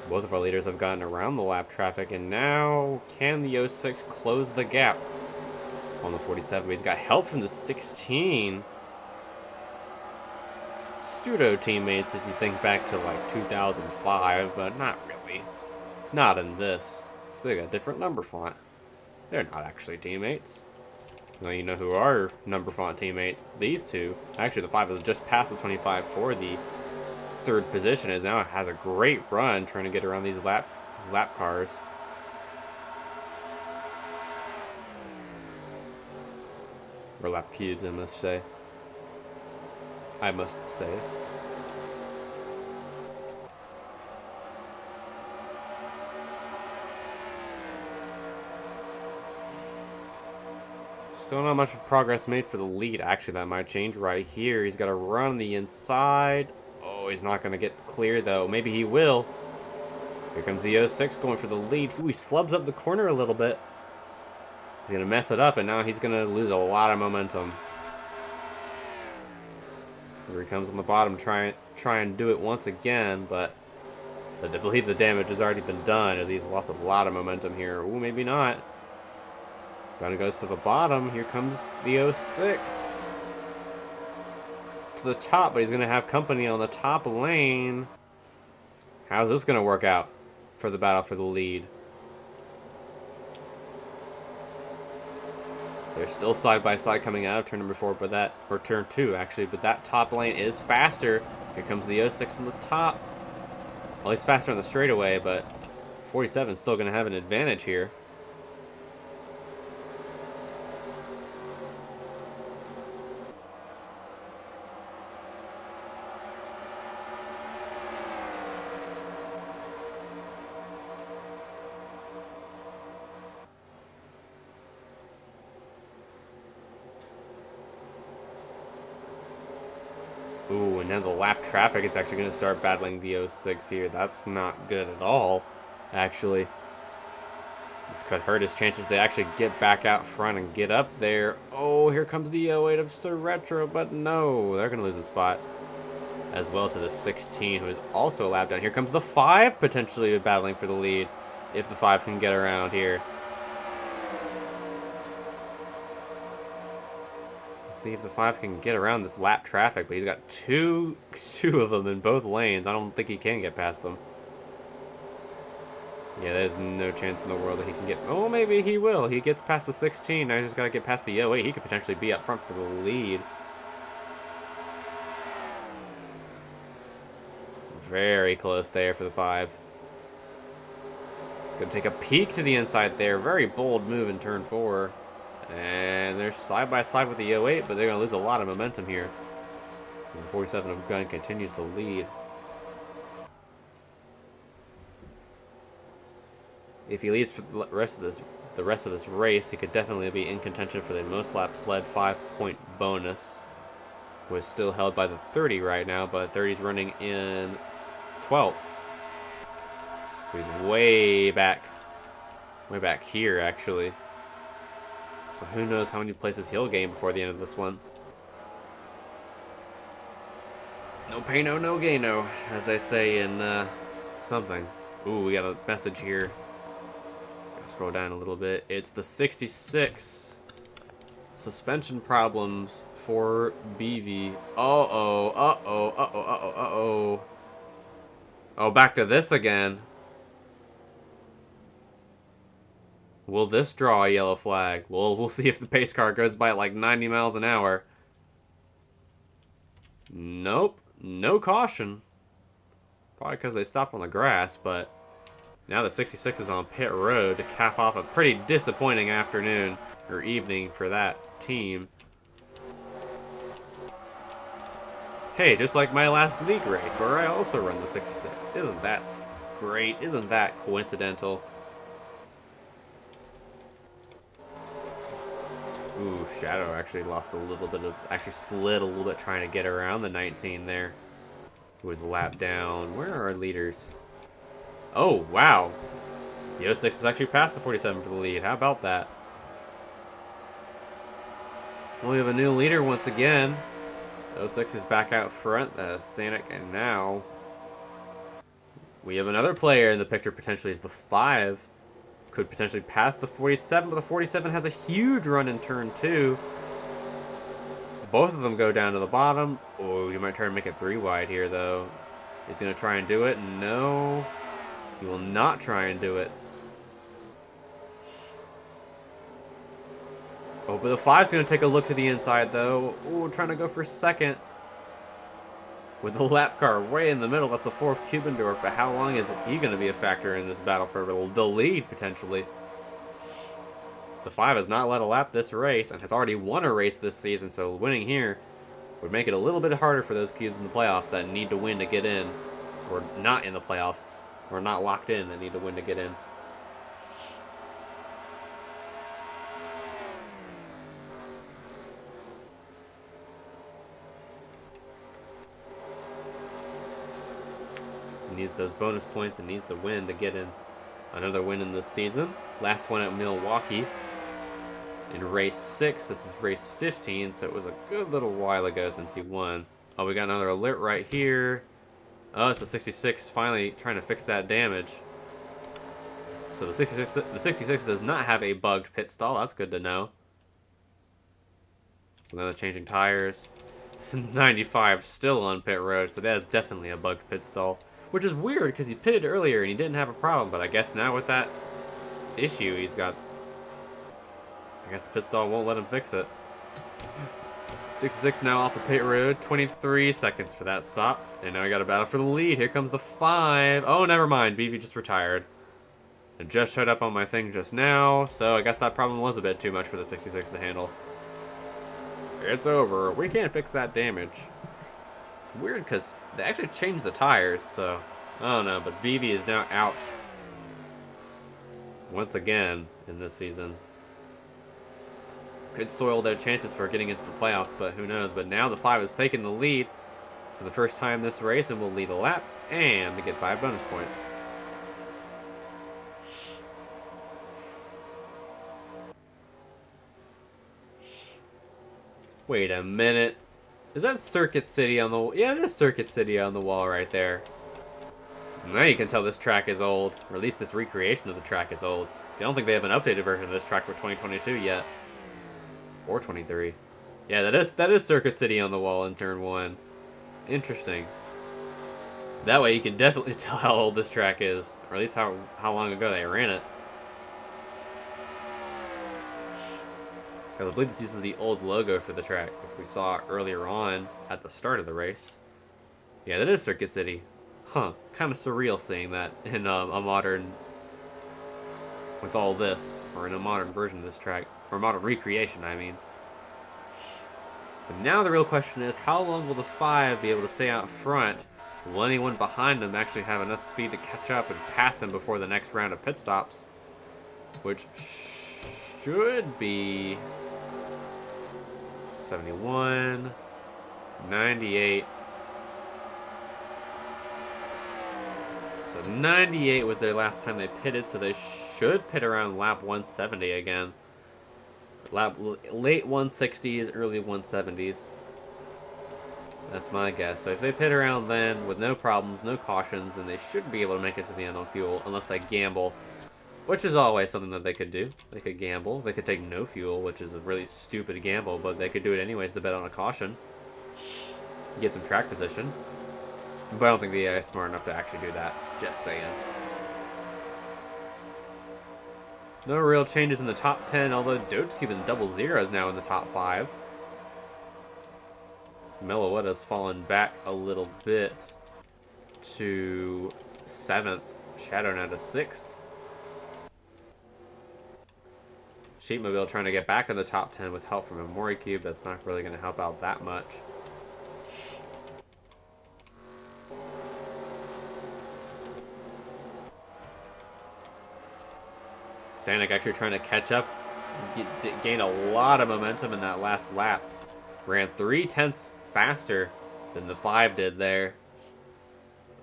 Both of our leaders have gotten around the lap traffic, and now can the 06 close the gap on the 47? He's got help from the 16. Pseudo teammates if you think back to like 2005, but not really. Not in this. So they got a different number font. They're not actually teammates. Now you know who are number font teammates. These two. Actually, the 5 has just passed the 25 for the 3rd position, as now it has a great run trying to get around these lap cars. Or lap cubes, I must say. Still not much progress made for the lead. Actually, that might change right here. He's got to run the inside. Oh, he's not going to get clear, though. Maybe he will. Here comes the 06 going for the lead. Ooh, he flubs up the corner a little bit. He's going to mess it up, and now he's going to lose a lot of momentum. Here he comes on the bottom, try and do it once again, but I believe the damage has already been done, as he's lost a lot of momentum here. Ooh, maybe not. Gunna goes to the bottom. Here comes the 06. To the top, but he's going to have company on the top lane. How's this going to work out for the battle for the lead? They're still side by side coming out of turn number 4, or turn 2 actually, but that top lane is faster. Here comes the 06 on the top. Well, he's faster on the straightaway, but 47 is still going to have an advantage here. Now the lap traffic is actually going to start battling the 06 here. That's not good at all, actually. This could hurt his chances to actually get back out front and get up there. Oh, here comes the 08 of Sir Retro, but no, they're going to lose a spot as well to the 16, who is also a lap down. Here comes the 5, potentially battling for the lead, if the 5 can get around here. Let's see if the 5 can get around this lap traffic, but he's got two of them in both lanes. I don't think he can get past them. Yeah, there's no chance in the world that he can get... Oh, maybe he will. He gets past the 16. Now he's just got to get past the 08. He could potentially be up front for the lead. Very close there for the 5. He's going to take a peek to the inside there. Very bold move in turn 4. And they're side by side with the 08, but they're going to lose a lot of momentum here. The 47 of Gunn continues to lead. If he leads for the rest of this race, he could definitely be in contention for the most laps led 5-point bonus. Was still held by the 30 right now, but 30's running in 12th. So he's way back here actually. So who knows how many places he'll gain before the end of this one. No pain-o, no gain-o, as they say in something. Ooh, we got a message here. Scroll down a little bit. It's the 66. Suspension problems for BV. Uh-oh, uh-oh, uh-oh, uh-oh, uh-oh. Oh, back to this again. Will this draw a yellow flag? Well, we'll see if the pace car goes by at like 90 miles an hour. Nope. No caution. Probably because they stopped on the grass, but... Now the 66 is on pit road to cap off a pretty disappointing afternoon or evening for that team. Hey, just like my last league race where I also run the 66. Isn't that great? Isn't that coincidental? Ooh, Shadow actually lost a little bit of... Actually slid a little bit trying to get around the 19 there. Who was lapped down. Where are our leaders? Oh, wow. The 06 has actually passed the 47 for the lead. How about that? Well, we have a new leader once again. 06 is back out front, Sanic, and now we have another player in the picture potentially is the 5. Could potentially pass the 47, but the 47 has a huge run in turn 2. Both of them go down to the bottom. Oh, you might try to make it 3 wide here, though. He's going to try and do it. No. He will not try and do it. Oh, but the 5's going to take a look to the inside, though. Ooh, trying to go for second. With the lap car way in the middle. That's the 4th Kubendorf. But how long is he going to be a factor in this battle for the lead, potentially? The 5 has not led a lap this race and has already won a race this season. So winning here would make it a little bit harder for those cubes in the playoffs that need to win to get in. Or not in the playoffs. Or not locked in that need to win to get in. He needs those bonus points and needs to win to get in. Another win in this season. Last one at Milwaukee. In race 6. This is race 15, so it was a good little while ago since he won. Oh, we got another alert right here. Oh, it's the 66 finally trying to fix that damage. So the 66 does not have a bugged pit stall. That's good to know. So now they're changing tires. 95 still on pit road, so that is definitely a bugged pit stall. Which is weird because he pitted earlier and he didn't have a problem, but I guess now with that issue he's got... I guess the pit stall won't let him fix it. 66 now off the pit road. 23 seconds for that stop. And now we got a battle for the lead. Here comes the 5. Oh, never mind. BV just retired. It just showed up on my thing just now. So I guess that problem was a bit too much for the 66 to handle. It's over. We can't fix that damage. It's weird because they actually changed the tires. So I don't know. But BV is now out. Once again in this season. Could soil their chances for getting into the playoffs, but who knows. But now the 5 is taking the lead. for the first time this race and will lead a lap and to get 5 bonus points. Wait a minute. Is that Circuit City on the wall? Yeah, it is Circuit City on the wall right there. Now you can tell this track is old, or at least this recreation of the track is old. I don't think they have an updated version of this track for 2022 yet. Or 23. Yeah, that is Circuit City on the wall in turn 1. Interesting. That way you can definitely tell how old this track is, or at least how long ago they ran it. Because I believe this uses the old logo for the track, which we saw earlier on at the start of the race. Yeah, that is Circuit City. Huh, kind of surreal seeing that in a modern, with all this, or in a modern version of this track, or modern recreation, I mean. But now the real question is, how long will the 5 be able to stay out front? Will anyone behind them actually have enough speed to catch up and pass him before the next round of pit stops? Which should be 71, 98. So 98 was their last time they pitted, so they should pit around lap 170 again. Late 160s, early 170s. That's my guess. So if they pit around then with no problems, no cautions, then they should be able to make it to the end on fuel, unless they gamble. Which is always something that they could do. They could gamble. They could take no fuel, which is a really stupid gamble, but they could do it anyways to bet on a caution. Get some track position. But I don't think the AI is smart enough to actually do that. Just saying. No real changes in the top 10, although Dogekeep and Double Zero is now in the top 5. Meloetta's fallen back a little bit to 7th. Shadow now to 6th. Sheepmobile trying to get back in the top 10 with help from a Mori Cube. That's not really going to help out that much. Sanic actually trying to catch up. Gained a lot of momentum in that last lap. Ran 3/10 faster than the 5 did there.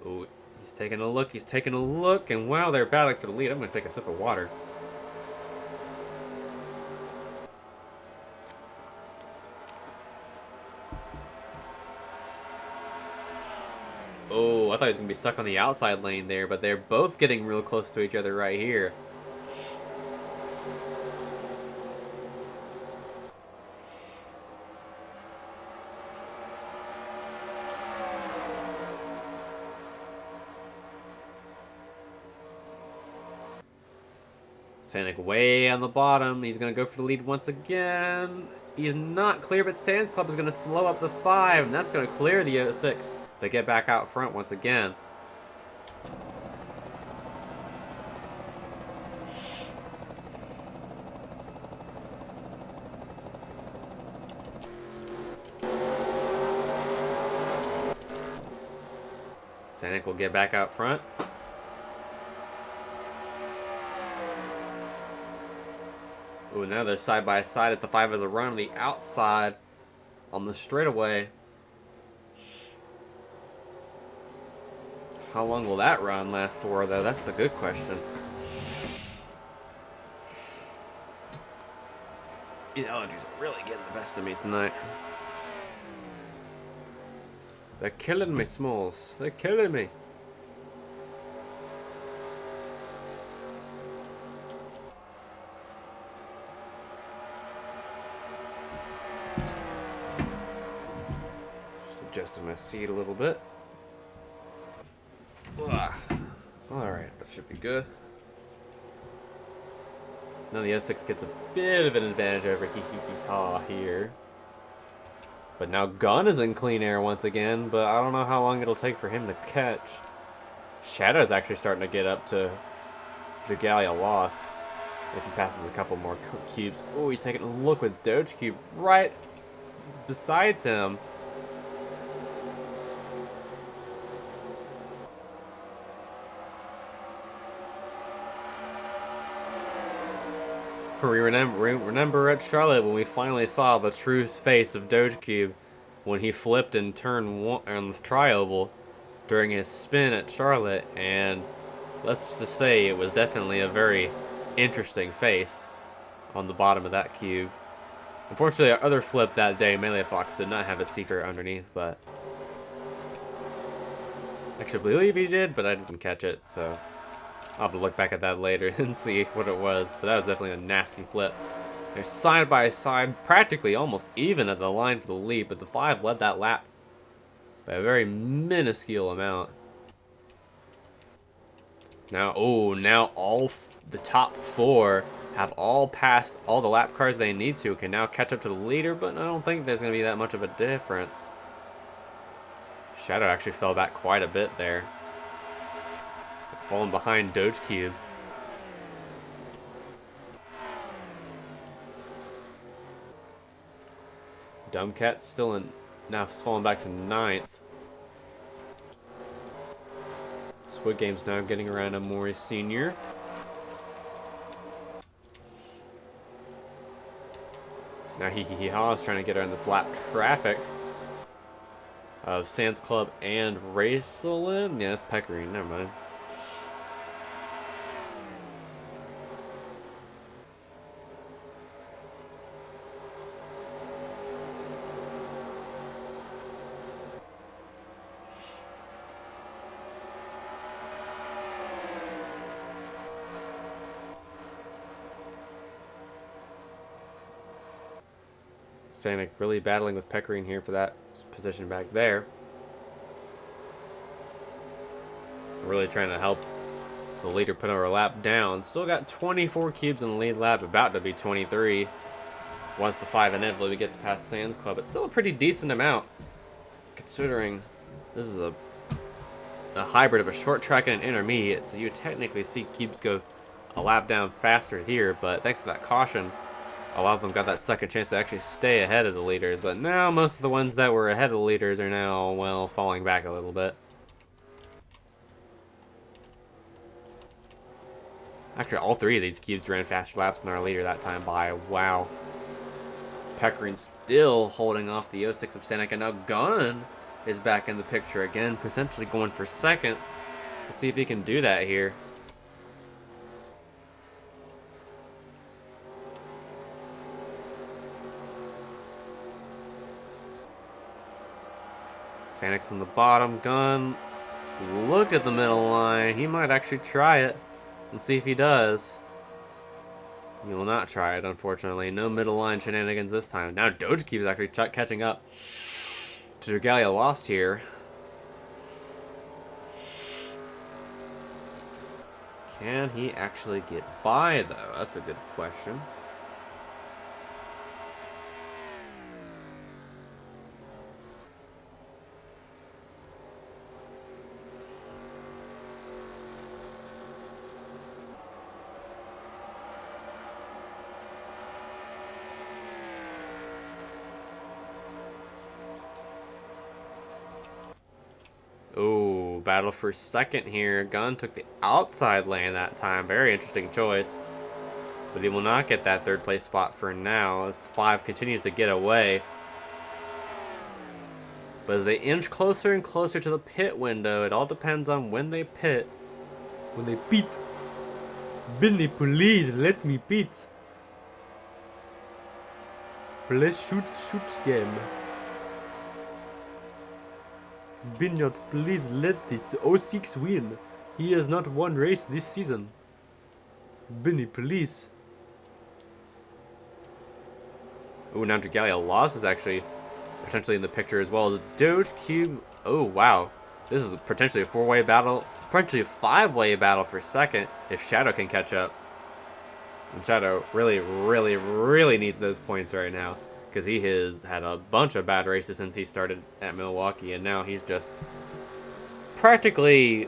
Ooh, he's taking a look. He's taking a look. And wow, they're battling for the lead. I'm going to take a sip of water. Oh, I thought he was going to be stuck on the outside lane there, but they're both getting real close to each other right here. Sanic way on the bottom. He's going to go for the lead once again. He's not clear, but Sands Club is going to slow up the 5, and that's going to clear the 6. They get back out front once again. Sanic will get back out front. Ooh, now they're side by side. If the 5 has a run on the outside on the straightaway. How long will that run last for, though? That's the good question. These allergies are really getting the best of me tonight. They're killing me, Smalls. They're killing me. Just adjusting my seat a little bit. Alright, that should be good. Now the 06 gets a bit of an advantage over Hee-Hee-Hee-Haw here. But now Gun is in clean air once again, but I don't know how long it'll take for him to catch. Shadow's actually starting to get up to Dragalia Lost. If he passes a couple more cubes. Oh, he's taking a look with Doge Cube right besides him. We remember at Charlotte when we finally saw the true face of Doge Cube. when he flipped in turn 1 on the tri-oval during his spin at Charlotte, and let's just say it was definitely a very interesting face on the bottom of that cube. Unfortunately, our other flip that day, Melee Fox, did not have a secret underneath, but actually I believe he did, but I didn't catch it, so I'll have to look back at that later and see what it was, but that was definitely a nasty flip. They're side by side, practically almost even at the line for the lead, but the 5 led that lap by a very minuscule amount. Now, now the top 4 have all passed all the lap cars they need to, can now catch up to the leader, but I don't think there's going to be that much of a difference. Shadow actually fell back quite a bit there, falling behind Doge Cube. Dumbcat's still in, now falling back to 9th. Squid Game's now getting around Amori Sr. Now Hee-Hee-Haw is trying to get around this lap traffic of Sands Club and Raceland. Yeah, that's Pecorine, never mind. Stanek really battling with Pecorine here for that position back there. Really trying to help the leader put our lap down. Still got 24 cubes in the lead lap, about to be 23. Once the 5 inevitably gets past Sands Club, it's still a pretty decent amount, considering this is a hybrid of a short track and an intermediate, so you technically see cubes go a lap down faster here, but thanks to that caution, a lot of them got that second chance to actually stay ahead of the leaders, but now most of the ones that were ahead of the leaders are now, well, falling back a little bit. Actually, all 3 of these cubes ran faster laps than our leader that time by, wow. Pecorine still holding off the 06 of Stanek, and now Gunn is back in the picture again, potentially going for second. Let's see if he can do that here. Stanek's on the bottom. Gunn looked at the middle line. He might actually try it and see if he does. He will not try it, unfortunately. No middle line shenanigans this time. Now Dogekeep is actually catching up to Dragalia Lost here. Can he actually get by, though? That's a good question. Ooh, battle for second here. Gunn took the outside lane that time. Very interesting choice. But he will not get that third place spot for now as 5 continues to get away. But as they inch closer and closer to the pit window, it all depends on when they pit. When they pit. Benny, please let me pit. Please shoot game. Binyot, please let this 06 win. He has not won race this season. Benny, please. Oh, now Dragalia Lost is actually potentially in the picture as well as Doge Cube. Oh, wow. This is potentially a 4-way battle. Potentially a 5-way battle for second if Shadow can catch up. And Shadow really needs those points right now, because he has had a bunch of bad races since he started at Milwaukee, and now he's just practically,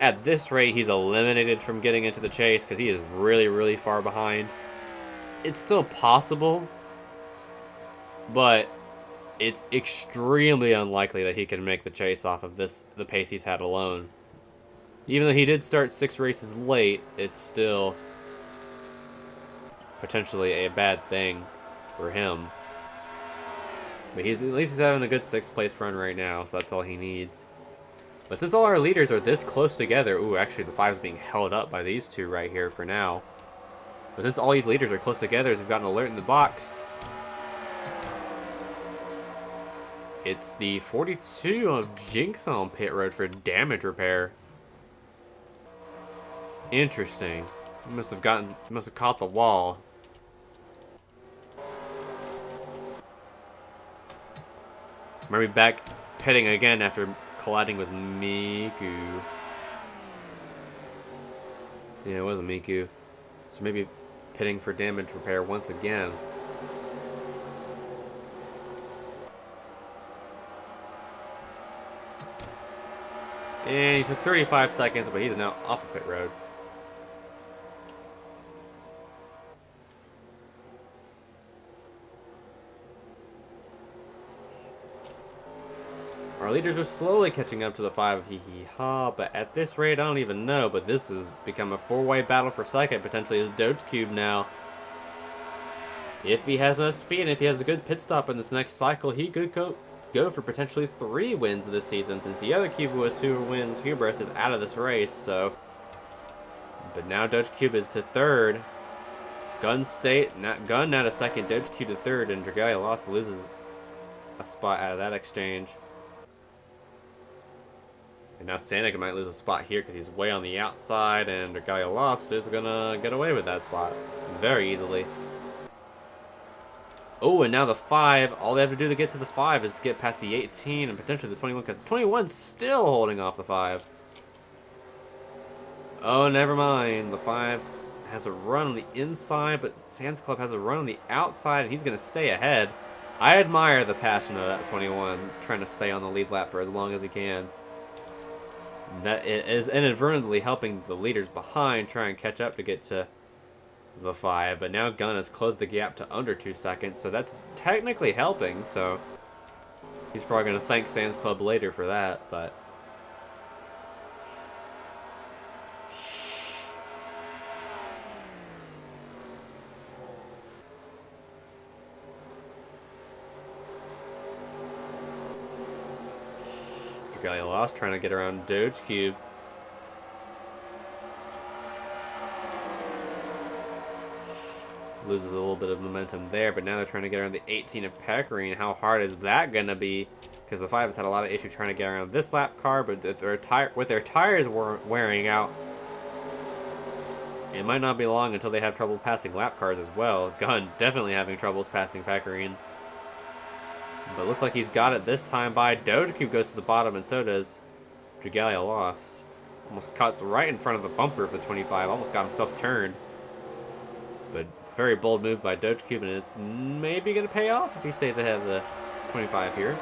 at this rate, he's eliminated from getting into the chase because he is really far behind. It's still possible, but it's extremely unlikely that he can make the chase off of the pace he's had alone. Even though he did start 6 races late, it's still potentially a bad thing for him. But at least he's having a good 6th place run right now, so that's all he needs. But since all our leaders are this close together, ooh, actually the 5 is being held up by these two right here for now. But since all these leaders are close together, we've got an alert in the box. It's the 42 of Jinx on pit road for damage repair. Interesting. He must have caught the wall. Maybe back pitting again after colliding with Miku. Yeah, it was a Miku. So maybe pitting for damage repair once again. And he took 35 seconds, but he's now off of pit road. Our leaders are slowly catching up to the 5 hee hee ha, but at this rate, I don't even know. But this has become a 4-way battle for second, potentially as Doge Cube now. If he has enough speed and if he has a good pit stop in this next cycle, he could go for potentially 3 wins this season, since the other Cube who has 2 wins, Hubris, is out of this race. So, but now Doge Cube is to 3rd. Gun now to 2nd, Doge Cube to 3rd, and Dragalia Lost loses a spot out of that exchange. And now Sanic might lose a spot here because he's way on the outside, and Dragalia Lost is gonna get away with that spot very easily. Oh, and now the 5. All they have to do to get to the 5 is get past the 18 and potentially the 21, because the 21's still holding off the 5. Oh, never mind. The 5 has a run on the inside, but Sans Club has a run on the outside, and he's going to stay ahead. I admire the passion of that 21, trying to stay on the lead lap for as long as he can. That is inadvertently helping the leaders behind try and catch up to get to the 5, but now Gun has closed the gap to under 2 seconds, so that's technically helping, so he's probably going to thank Sans Club later for that, but Dragalia Lost trying to get around Doge Cube. Loses a little bit of momentum there, but now they're trying to get around the 18 of Pecorine. How hard is that going to be? Because the 5 has had a lot of issue trying to get around this lap car, but with their tires wearing out, it might not be long until they have trouble passing lap cars as well. Gun definitely having troubles passing Pecorine. But looks like he's got it this time by Doge Cube goes to the bottom, and so does Dragalia Lost. Almost cuts right in front of the bumper of the 25. Almost got himself turned. But very bold move by Doge Cube, and it's maybe going to pay off if he stays ahead of the 25 here.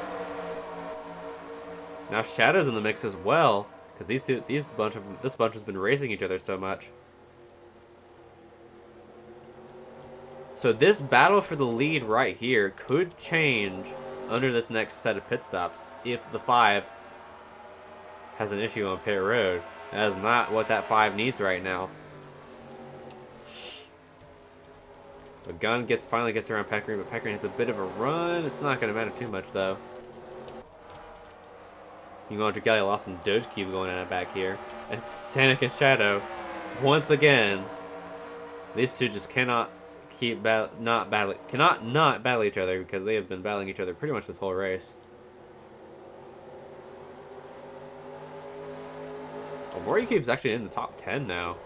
Now Shadow's in the mix as well, because this bunch has been racing each other so much. So this battle for the lead right here could change under this next set of pit stops if the 5 has an issue on pit road. That is not what that 5 needs right now. But Gun finally gets around Pecorine, but Pecorine has a bit of a run. It's not going to matter too much, though. You go on Dragalia Lost and Doge Cube going at it back here. And Sanic and Shadow, once again, these two just cannot not battle each other, because they have been battling each other pretty much this whole race. Well, Mori Cube's actually in the top 10 now.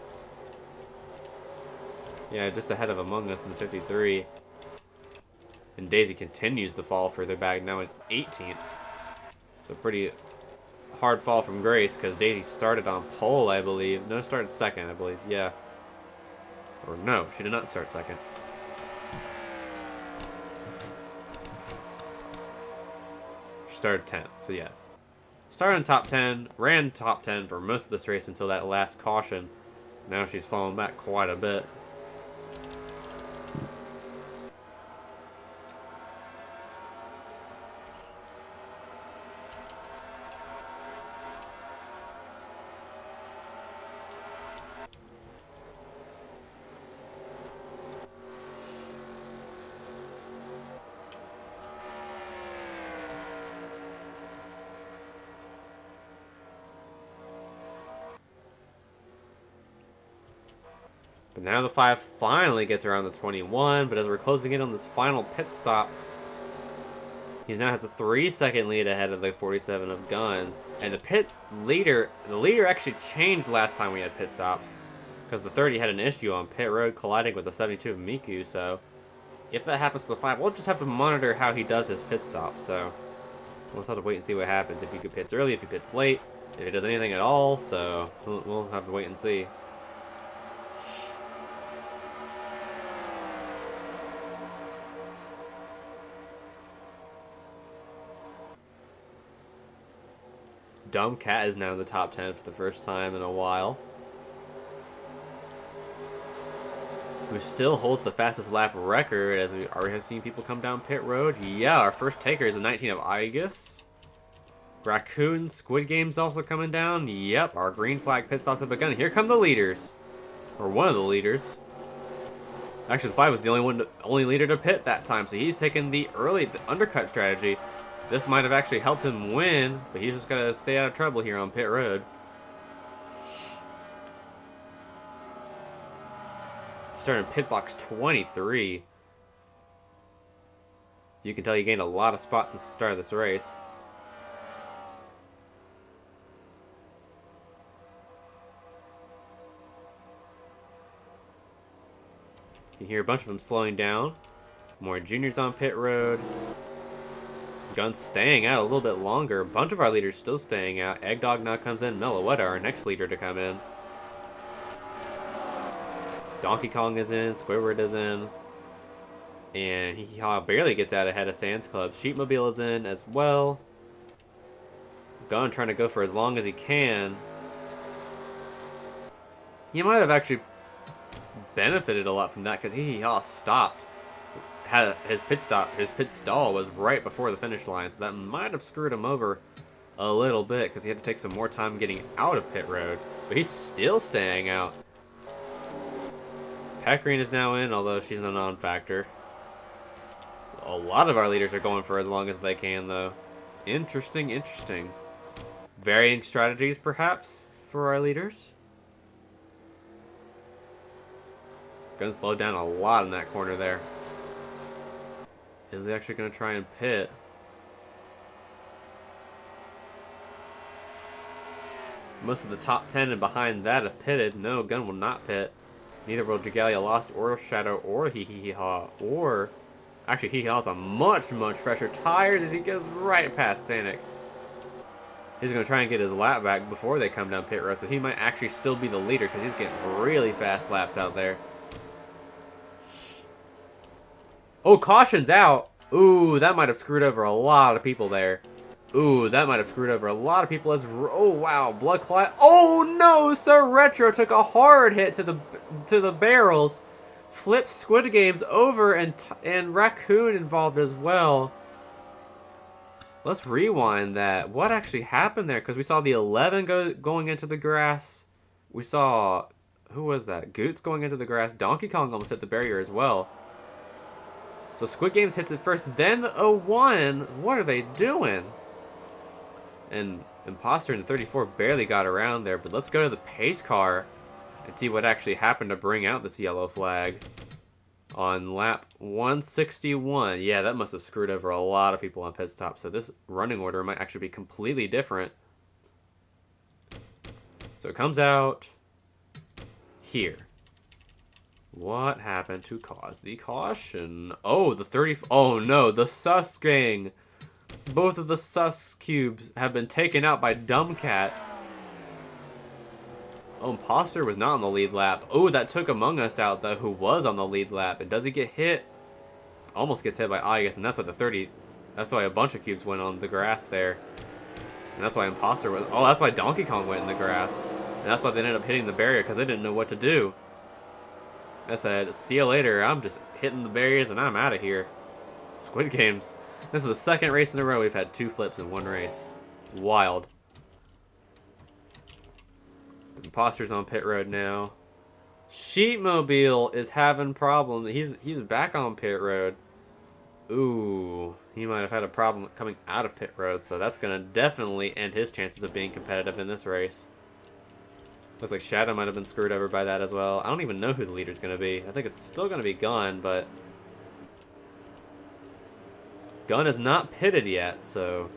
Yeah, just ahead of Among Us in the 53. And Daisy continues to fall further back, now in 18th. So pretty hard fall from Grace, because Daisy started on pole, I believe. No, started second, I believe. Yeah. Or no, she did not start second. She started 10th, so yeah. Started in top 10, ran top 10 for most of this race until that last caution. Now she's fallen back quite a bit. Now the 5 finally gets around the 21, but as we're closing in on this final pit stop, he now has a 3-second lead ahead of the 47 of Gunn. And the leader actually changed last time we had pit stops, because the 30 had an issue on pit road colliding with the 72 of Miku, so if that happens to the 5, we'll just have to monitor how he does his pit stop, so we'll just have to wait and see what happens, if he pits early, if he pits late, if he does anything at all, so we'll have to wait and see. Dumb Cat is now in the top 10 for the first time in a while. Who still holds the fastest lap record, as we already have seen people come down pit road. Yeah, our first taker is a 19 of Aegis. Raccoon Squid Game's also coming down. Yep, our green flag pit stops have begun. Here come the leaders. Or one of the leaders. Actually, the 5 was the only leader to pit that time, so he's taking the undercut strategy. This might have actually helped him win, but he's just got to stay out of trouble here on pit road. Starting pit box 23. You can tell he gained a lot of spots since the start of this race. You can hear a bunch of them slowing down. More juniors on pit road. Gunn's staying out a little bit longer. A bunch of our leaders still staying out. Eggdog now comes in. Meloetta, our next leader, to come in. Donkey Kong is in. Squidward is in. And Hee Haw barely gets out ahead of Sans Club. Sheepmobile is in as well. Gunn trying to go for as long as he can. He might have actually benefited a lot from that, because Hee Haw stopped. His pit stall was right before the finish line, so that might have screwed him over a little bit, because he had to take some more time getting out of pit road. But he's still staying out. Pecorine is now in, although she's a non-factor. A lot of our leaders are going for as long as they can, though. Interesting, interesting. Varying strategies, perhaps, for our leaders. Gonna slow down a lot in that corner there. Is he actually going to try and pit? Most of the top 10 and behind that have pitted. No, Gunn will not pit. Neither will Dragalia Lost or Shadow or Hee Haw. Or, actually, Hee Haw's on much fresher tires as he goes right past Sanic. He's going to try and get his lap back before they come down pit road, so he might actually still be the leader, because he's getting really fast laps out there. Oh, caution's out. Ooh, that might have screwed over a lot of people there. Ooh, that might have screwed over a lot of people. Oh, wow. Blood clot. Oh, no. Sir Retro took a hard hit to the barrels. Flipped Squid Games over, and Raccoon involved as well. Let's rewind that. What actually happened there? Because we saw the 11 going into the grass. We saw... Who was that? Goots going into the grass. Donkey Kong almost hit the barrier as well. So Squid Games hits it first, then the 01. What are they doing? And Imposter in the 34 barely got around there, but let's go to the pace car and see what actually happened to bring out this yellow flag on lap 161. Yeah, that must have screwed over a lot of people on pit stop, so this running order might actually be completely different. So it comes out here. What happened to cause the caution? Oh, the 30... Oh, no. The Sus gang. Both of the Sus cubes have been taken out by Dumb Cat. Oh, Imposter was not on the lead lap. Oh, that took Among Us out, though, who was on the lead lap. And does he get hit? Almost gets hit by Aegis, and that's why the 30... That's why a bunch of cubes went on the grass there. And that's why Imposter was... Oh, that's why Donkey Kong went in the grass. And that's why they ended up hitting the barrier, because they didn't know what to do. I said, see you later. I'm just hitting the barriers and I'm out of here. Squid Games. This is the second race in a row we've had 2 flips in one race. Wild. Imposter's on pit road now. Sheepmobile is having problems. He's back on pit road. Ooh, he might have had a problem coming out of pit road, so that's going to definitely end his chances of being competitive in this race. Looks like Shadow might have been screwed over by that as well. I don't even know who the leader's going to be. I think it's still going to be Gunn, but Gunn is not pitted yet, so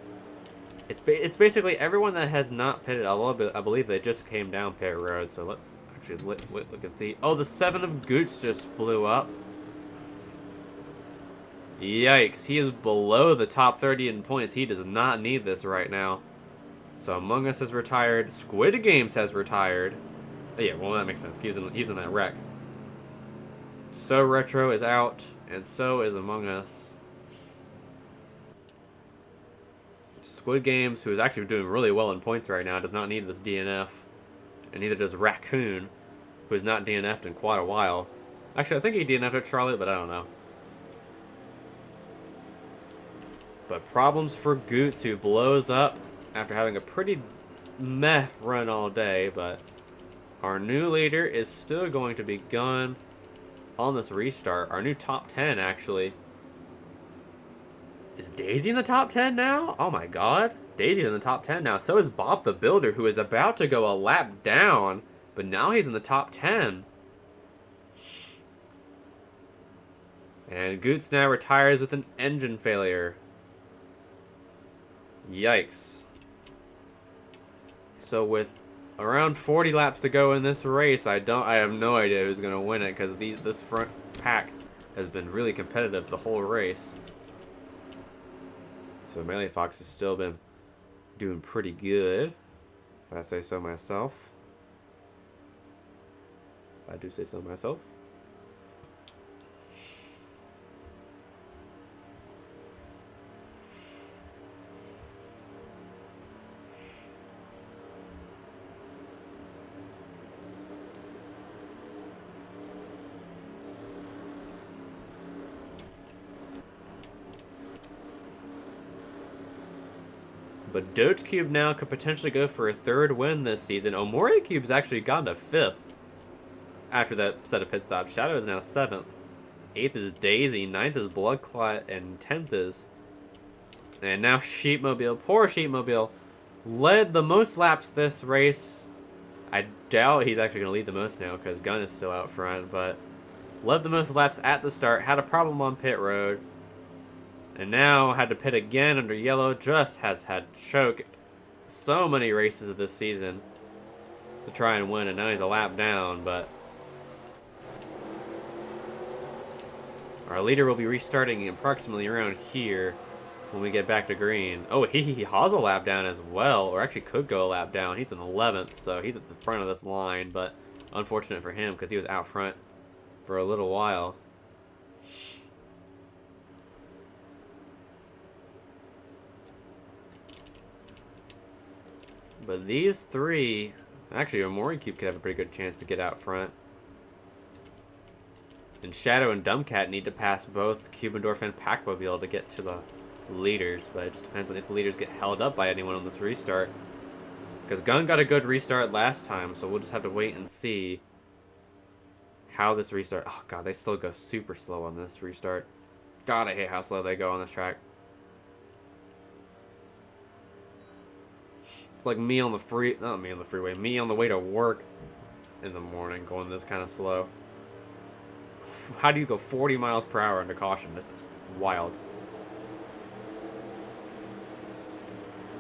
it's basically everyone that has not pitted. Although I believe they just came down pit road, so let's actually look and see. Oh, the 7 of Goots just blew up. Yikes, he is below the top 30 in points. He does not need this right now. So Among Us has retired. Squid Games has retired. Oh, yeah, well, that makes sense. He's in that wreck. So Retro is out, and so is Among Us. Squid Games, who is actually doing really well in points right now, does not need this DNF. And neither does Raccoon, who has not DNF'd in quite a while. Actually, I think he DNF'd at Charlotte, but I don't know. But problems for Goots, who blows up after having a pretty meh run all day, but our new leader is still going to be Gunn on this restart. Our new top 10, actually. Is Daisy in the top 10 now? Oh my god. Daisy's in the top 10 now. So is Bob the Builder, who is about to go a lap down, but now he's in the top 10. And Goots now retires with an engine failure. Yikes. So with around 40 laps to go in this race, I have no idea who's going to win it, because this front pack has been really competitive the whole race. So Melee Fox has still been doing pretty good, if I say so myself. If I do say so myself. But Doge Cube now could potentially go for a 3rd win this season. Omori Cube's actually gotten to 5th after that set of pit stops. Shadow is now 7th. 8th is Daisy. 9th is Bloodclot. And 10th is... And now Sheepmobile. Poor Sheepmobile. Led the most laps this race. I doubt he's actually going to lead the most now because Gunn is still out front. But led the most laps at the start. Had a problem on pit road. And now had to pit again under yellow. Just has had to choke so many races of this season to try and win. And now he's a lap down. But our leader will be restarting approximately around here when we get back to green. Oh, he has a lap down as well. Or actually could go a lap down. He's in 11th. So he's at the front of this line. But unfortunate for him because he was out front for a little while. But these 3, actually, Omori Cube could have a pretty good chance to get out front. And Shadow and Dumbcat need to pass both Cubendorf and Packmobile to get to the leaders. But it just depends on if the leaders get held up by anyone on this restart. Because Gunn got a good restart last time, so we'll just have to wait and see how this restart... Oh, God, they still go super slow on this restart. God, I hate how slow they go on this track. It's like me on the freeway, me on the way to work in the morning going this kind of slow. How do you go 40 miles per hour under caution? This is wild.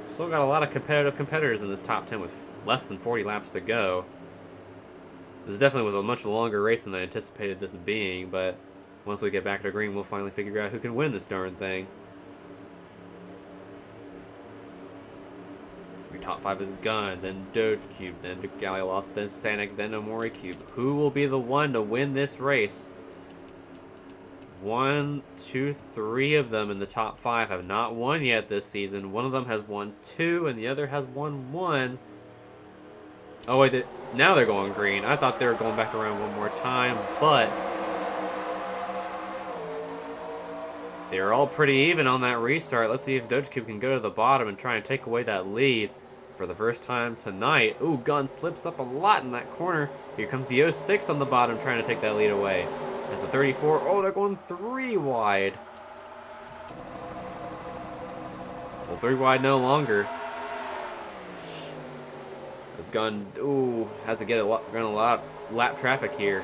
Still got a lot of competitors in this top 10 with less than 40 laps to go. This definitely was a much longer race than I anticipated this being, but once we get back to green, we'll finally figure out who can win this darn thing. Top 5 is Gunn, then Doge Cube, then Gallios, then Sanic, then Omori Cube. Who will be the one to win this race? 1, 2, 3 of them in the top 5 have not won yet this season. One of them has won 2, and the other has won 1. Oh, wait, now they're going green. I thought they were going back around one more time, but they're all pretty even on that restart. Let's see if Doge Cube can go to the bottom and try and take away that lead for the first time tonight. Ooh, Gunn slips up a lot in that corner. Here comes the 06 on the bottom trying to take that lead away. As the 34, oh, they're going 3 wide. Well, 3 wide no longer. This gun, ooh, has to get a lot, run a lot lap traffic here.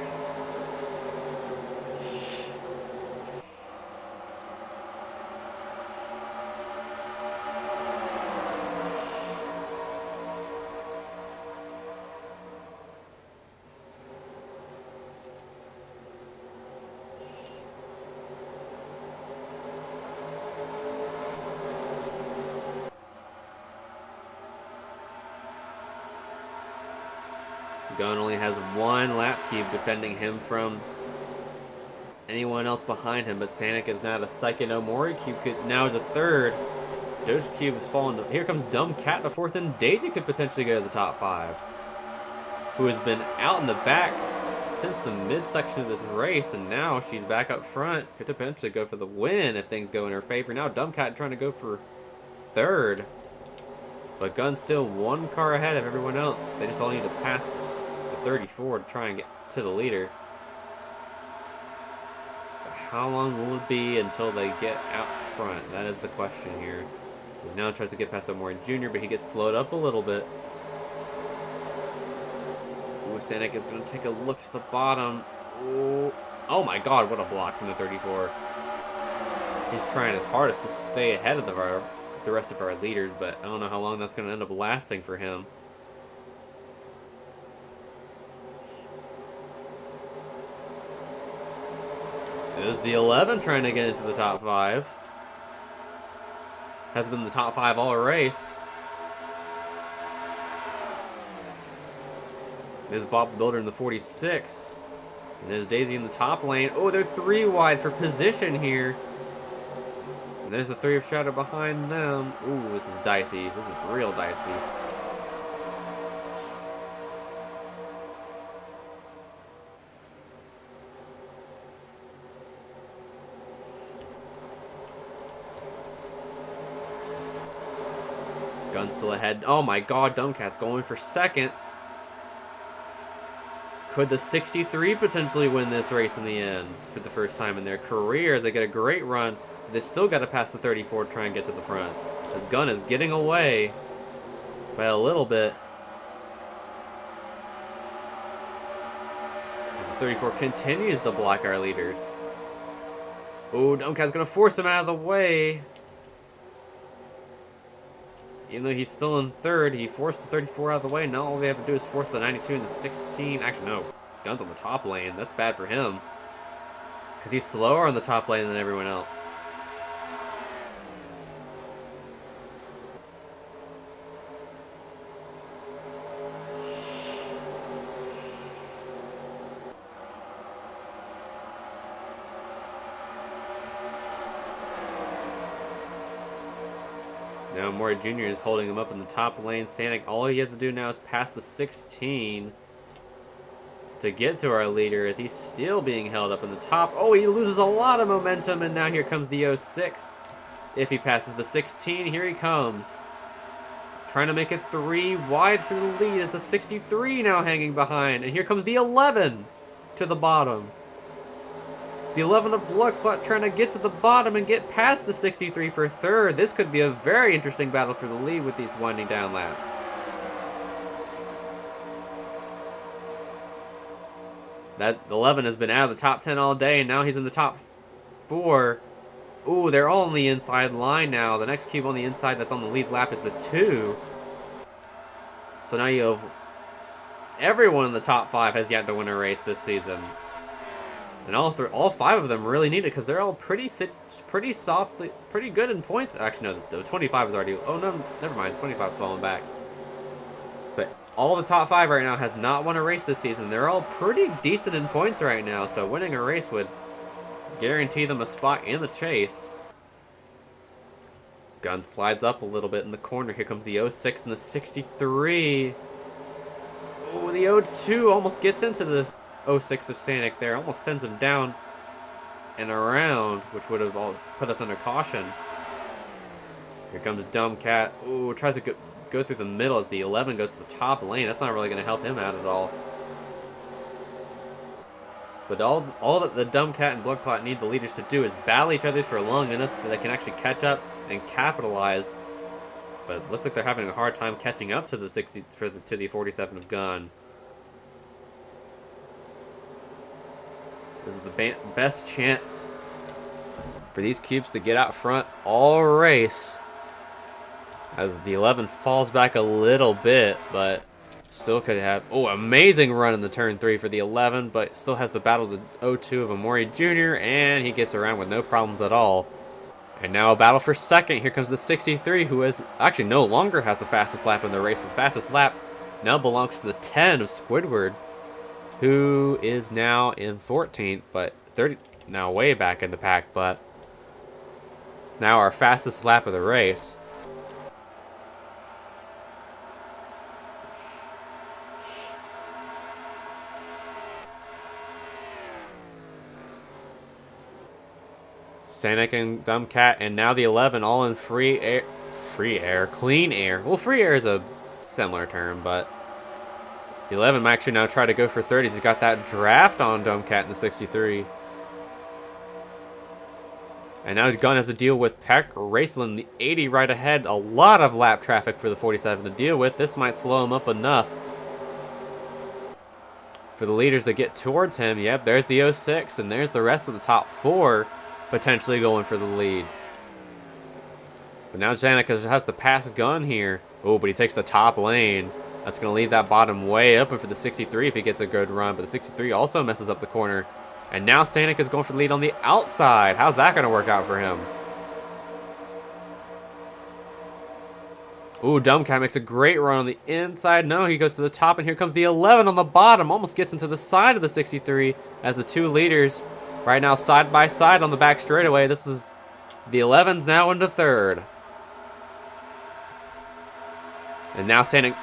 Gunn only has one lap cube defending him from anyone else behind him, but Sanic is now the second. Omori cube could now the third. Doge cube has fallen. Here comes Dumb Cat to fourth, and Daisy could potentially go to the top 5. Who has been out in the back since the midsection of this race, and now she's back up front. Could potentially go for the win if things go in her favor. Now Dumb Cat trying to go for third, but Gunn's still one car ahead of everyone else. They just all need to pass 34 to try and get to the leader. But how long will it be until they get out front? That is the question here. He now tries to get past Omori Jr., but he gets slowed up a little bit. Ooh, Sanic is going to take a look to the bottom. Ooh. Oh my god, what a block from the 34. He's trying his hardest to stay ahead of the rest of our leaders, but I don't know how long that's going to end up lasting for him. Is the 11 trying to get into the top 5. Has been the top 5 all race. There's Bob the Builder in the 46. And there's Daisy in the top lane. Oh, they're 3 wide for position here. And there's the 3 of Shadow behind them. Ooh, this is dicey. This is real dicey. Gun still ahead. Oh my god, Dumbcat's going for second. Could the 63 potentially win this race in the end for the first time in their careers? They get a great run, but they still got to pass the 34 to try and get to the front. This Gun is getting away by a little bit. This 34 continues to block our leaders. Oh, Dumbcat's going to force him out of the way. Even though he's still in third, he forced the 34 out of the way. Now all they have to do is force the 92 and the 16. Actually, no. Gun's on the top lane. That's bad for him. Because he's slower on the top lane than everyone else. Now Mori Jr. is holding him up in the top lane. Sanic, all he has to do now is pass the 16 to get to our leader as he's still being held up in the top. Oh, he loses a lot of momentum, and now here comes the 06. If he passes the 16, here he comes. Trying to make it 3 wide for the lead as the 63 now hanging behind. And here comes the 11 to the bottom. The 11 of Bloodclot trying to get to the bottom and get past the 63 for third. This could be a very interesting battle for the lead with these winding down laps. That 11 has been out of the top 10 all day, and now he's in the top 4. Ooh, they're all on the inside line now. The next cube on the inside that's on the lead lap is the 2. So now you have everyone in the top 5 has yet to win a race this season. And all 5 of them really need it because they're all pretty softly, pretty good in points. Actually, no, the 25 is already. Oh no, never mind. 25's falling back. But all the top 5 right now has not won a race this season. They're all pretty decent in points right now. So winning a race would guarantee them a spot in the chase. Gun slides up a little bit in the corner. Here comes the 06 and the 63. Oh, the 02 almost gets into the 06 of Sanic there, almost sends him down and around, which would have all put us under caution. Here comes Dumb Cat. Ooh, tries to go through the middle as the 11 goes to the top lane. That's not really going to help him out at all. But all that the Dumb Cat and Bloodclot need the leaders to do is battle each other for long enough so that they can actually catch up and capitalize but it looks like they're having a hard time catching up to the 47 of Gunn. This is the best chance for these cubes to get out front all race. As the 11 falls back a little bit, but still could have... Oh, amazing run in the turn 3 for the 11, but still has the battle of the 0-2 of Amori Jr., and he gets around with no problems at all. And now a battle for second. Here comes the 63, who is actually no longer has the fastest lap in the race. The fastest lap now belongs to the 10 of Squidward, who is now in 14th, but 30 now way back in the pack, but now our fastest lap of the race. Sanic and Dumbcat, and now the 11 all in clean air. Well, free air is a similar term, but the 11 might actually now try to go for 30s. He's got that draft on Dumbcat in the 63. And now Gunn has to deal with Peck Raceland, the 80 right ahead. A lot of lap traffic for the 47 to deal with. This might slow him up enough for the leaders to get towards him. Yep, there's the 06, and there's the rest of the top 4 potentially going for the lead. But now Janica has to pass Gunn here. Oh, but he takes the top lane. That's going to leave that bottom way open for the 63 if he gets a good run. But the 63 also messes up the corner. And now Sanic is going for the lead on the outside. How's that going to work out for him? Ooh, Dumbcat makes a great run on the inside. No, he goes to the top, and here comes the 11 on the bottom. Almost gets into the side of the 63 as the two leaders right now side by side on the back straightaway. This is the 11's now into third. And now Sanic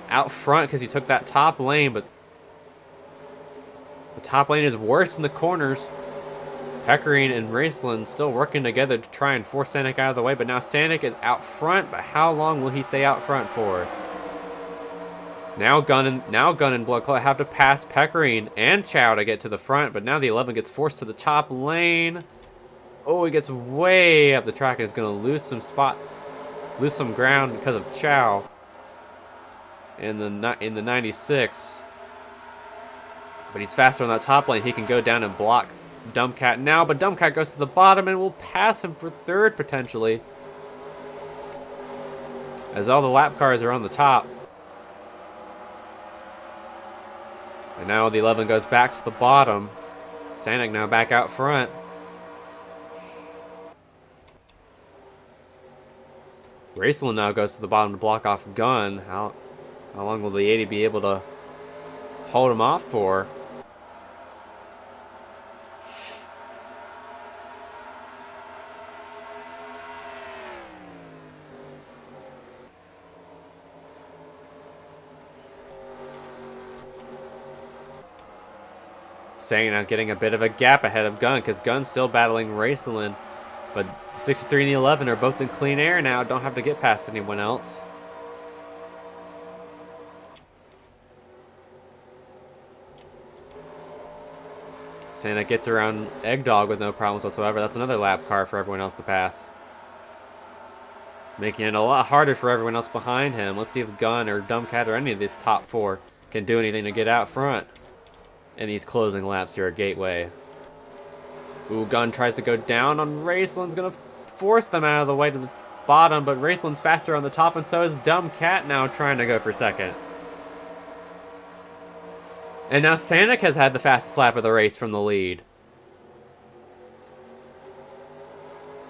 out front because he took that top lane, but the top lane is worse in the corners. Peckering and Raceland still working together to try and force Sanic out of the way, but now Sanic is out front, but how long will he stay out front for? Now Gunn and Bloodclaw have to pass Peckering and Chow to get to the front, but now the 11 gets forced to the top lane. Oh, he gets way up the track and is going to lose some spots, lose some ground because of Chow in the 96. But he's faster on that top lane. He can go down and block Dumbcat now, but Dumbcat goes to the bottom and will pass him for third potentially, as all the lap cars are on the top. And now the 11 goes back to the bottom. Sanic now back out front. Raceland now goes to the bottom to block off Gunn. How long will the 80 be able to hold him off for? Saying now getting a bit of a gap ahead of Gunn because Gunn's still battling Raceland, but the 63 and the 11 are both in clean air now. Don't have to get past anyone else. Santa gets around Eggdog with no problems whatsoever. That's another lap car for everyone else to pass, making it a lot harder for everyone else behind him. Let's see if Gunn or Dumbcat or any of these top 4 can do anything to get out front in these closing laps here at Gateway. Ooh, Gunn tries to go down on Raceland's going to force them out of the way to the bottom, but Raceland's faster on the top, and so is Dumbcat now trying to go for second. And now Sanic has had the fastest lap of the race from the lead.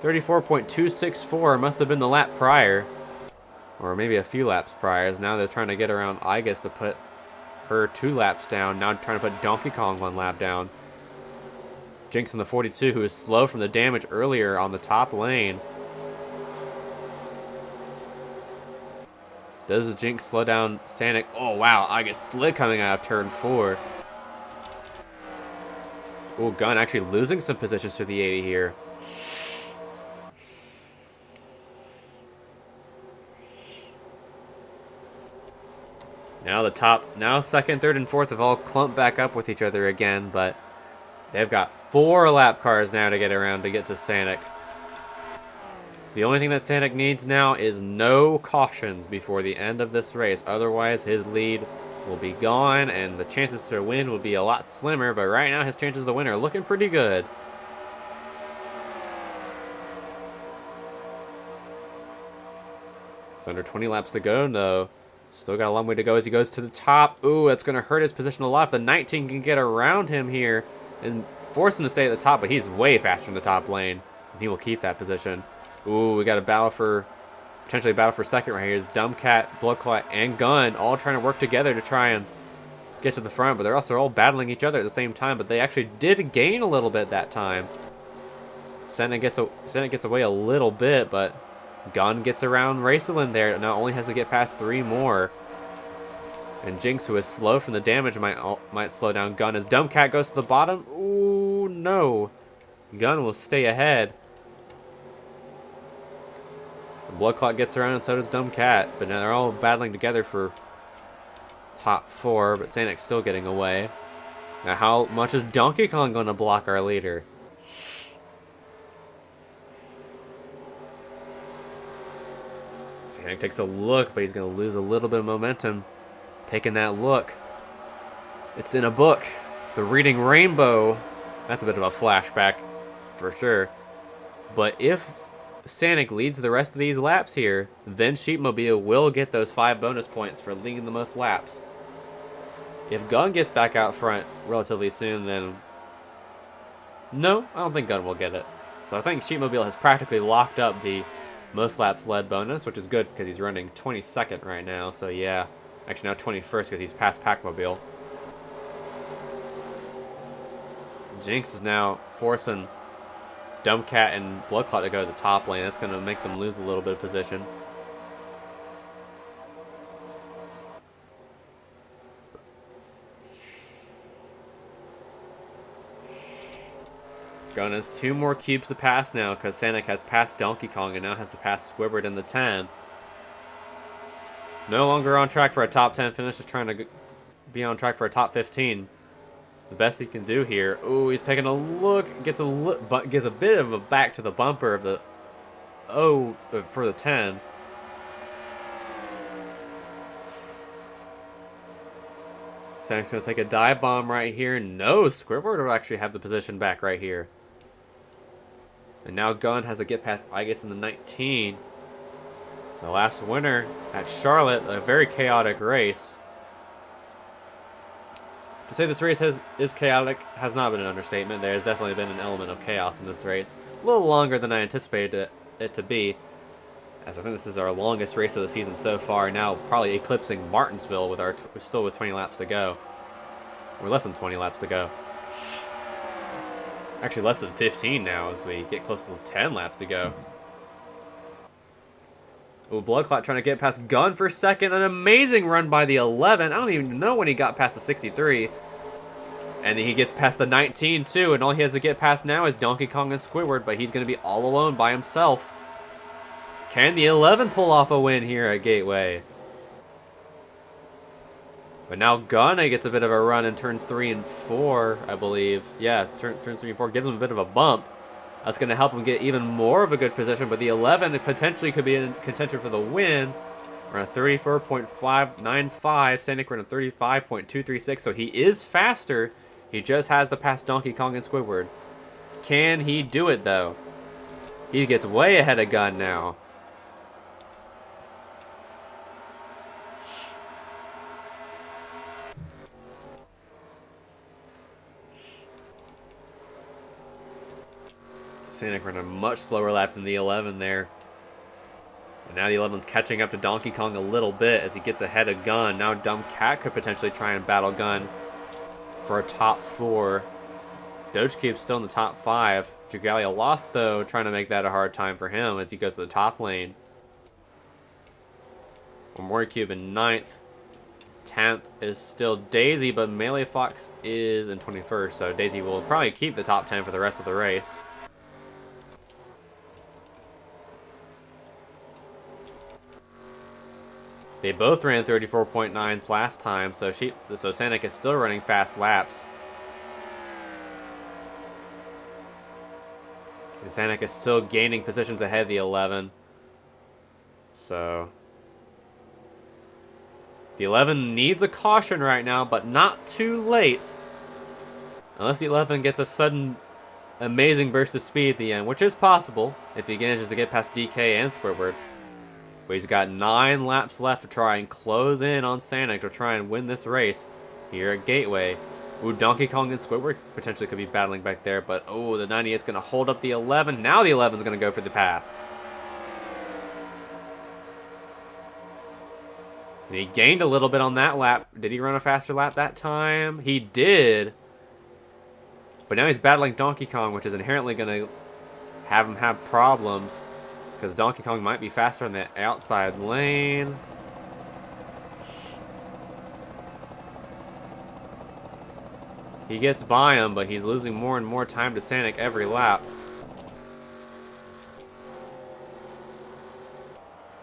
34.264 must have been the lap prior, or maybe a few laps prior, as now they're trying to get around Igus to put her 2 laps down. Now trying to put Donkey Kong 1 lap down. Jinx in the 42, who is slow from the damage earlier on the top lane. Does Jinx slow down Sanic? Oh, wow. Igus slid coming out of turn 4. Oh, Gunn actually losing some positions to the 80 here. Now second, third, and fourth have all clumped back up with each other again, but they've got 4 lap cars now to get around to get to Sanic. The only thing that Sanic needs now is no cautions before the end of this race. Otherwise, his lead will be gone, and the chances to win will be a lot slimmer. But right now, his chances to win are looking pretty good. It's under 20 laps to go, though. Still got a long way to go as he goes to the top. Ooh, that's going to hurt his position a lot. If the 19 can get around him here and force him to stay at the top, but he's way faster in the top lane. And he will keep that position. Ooh, we got a battle for, potentially a battle for second right here. Is Dumbcat, Bloodclot, and Gun all trying to work together to try and get to the front, but they're also all battling each other at the same time, but they actually did gain a little bit that time. Senna gets away a little bit, but Gun gets around Raceland there. Now only has to get past 3 more. And Jinx, who is slow from the damage, might slow down Gun as Dumbcat goes to the bottom. Ooh, no. Gun will stay ahead. Bloodclot gets around, and so does Dumbcat. But now they're all battling together for top 4, but Sanic's still getting away. Now how much is Donkey Kong going to block our leader? Sanic takes a look, but he's going to lose a little bit of momentum. Taking that look. It's in a book. The Reading Rainbow. That's a bit of a flashback, for sure. But if Sanic leads the rest of these laps here, then Sheepmobile will get those 5 bonus points for leading the most laps. If Gun gets back out front relatively soon, then no, I don't think Gun will get it. So I think Sheepmobile has practically locked up the most laps led bonus, which is good because he's running 22nd right now. So yeah, actually now 21st because he's past Packmobile. Jinx is now forcing Dumbcat and Bloodclot to go to the top lane. That's going to make them lose a little bit of position. Gun has 2 more cubes to pass now because Sanic has passed Donkey Kong and now has to pass Squidward in the 10. No longer on track for a top 10 finish, just trying to be on track for a top 15. The best he can do here. Ooh, he's taking a look, gets a look, but gives a bit of a back to the bumper of the for the 10. Sanic's going to take a dive bomb right here. No, Squidward will actually have the position back right here. And now Gun has to get past Igus in the 19. The last winner at Charlotte, a very chaotic race. To say this race is chaotic has not been an understatement. There has definitely been an element of chaos in this race. A little longer than I anticipated it to be, as I think this is our longest race of the season so far, now probably eclipsing Martinsville with our still with 20 laps to go. Or less than 20 laps to go. Actually less than 15 now as we get close to 10 laps to go. Ooh, Bloodclot trying to get past Gun for second. An amazing run by the 11. I don't even know when he got past the 63. And then he gets past the 19 too, and all he has to get past now is Donkey Kong and Squidward, but he's going to be all alone by himself. Can the 11 pull off a win here at Gateway? But now Gunna gets a bit of a run in turns 3 and 4, I believe. Yeah, turns 3 and 4 gives him a bit of a bump. That's going to help him get even more of a good position, but the 11 potentially could be in contention for the win. We're at 34.595, Sanic we're at 35.236, so he is faster. He just has to pass Donkey Kong and Squidward. Can he do it, though? He gets way ahead of Gun now. Sanic ran a much slower lap than the 11 there. And now the 11's catching up to Donkey Kong a little bit as he gets ahead of Gun. Now Dumbcat could potentially try and battle Gun for a top 4. Dogecube's still in the top 5. Jugalia lost, though, trying to make that a hard time for him as he goes to the top lane. Cube in 9th. 10th is still Daisy, but Melee Fox is in 21st, so Daisy will probably keep the top 10 for the rest of the race. They both ran 34.9s last time, so Sanic is still running fast laps. And Sanek is still gaining positions ahead of the 11. So the 11 needs a caution right now, but not too late. Unless the 11 gets a sudden amazing burst of speed at the end, which is possible if he manages to get past DK and Squidward. But he's got 9 laps left to try and close in on Sanek to try and win this race here at Gateway. Ooh, Donkey Kong and Squidward potentially could be battling back there, but oh, the 90 is going to hold up the 11. Now the 11 is going to go for the pass. And he gained a little bit on that lap. Did he run a faster lap that time? He did. But now he's battling Donkey Kong, which is inherently going to have him have problems. Because Donkey Kong might be faster in the outside lane. He gets by him, but he's losing more and more time to Sanek every lap.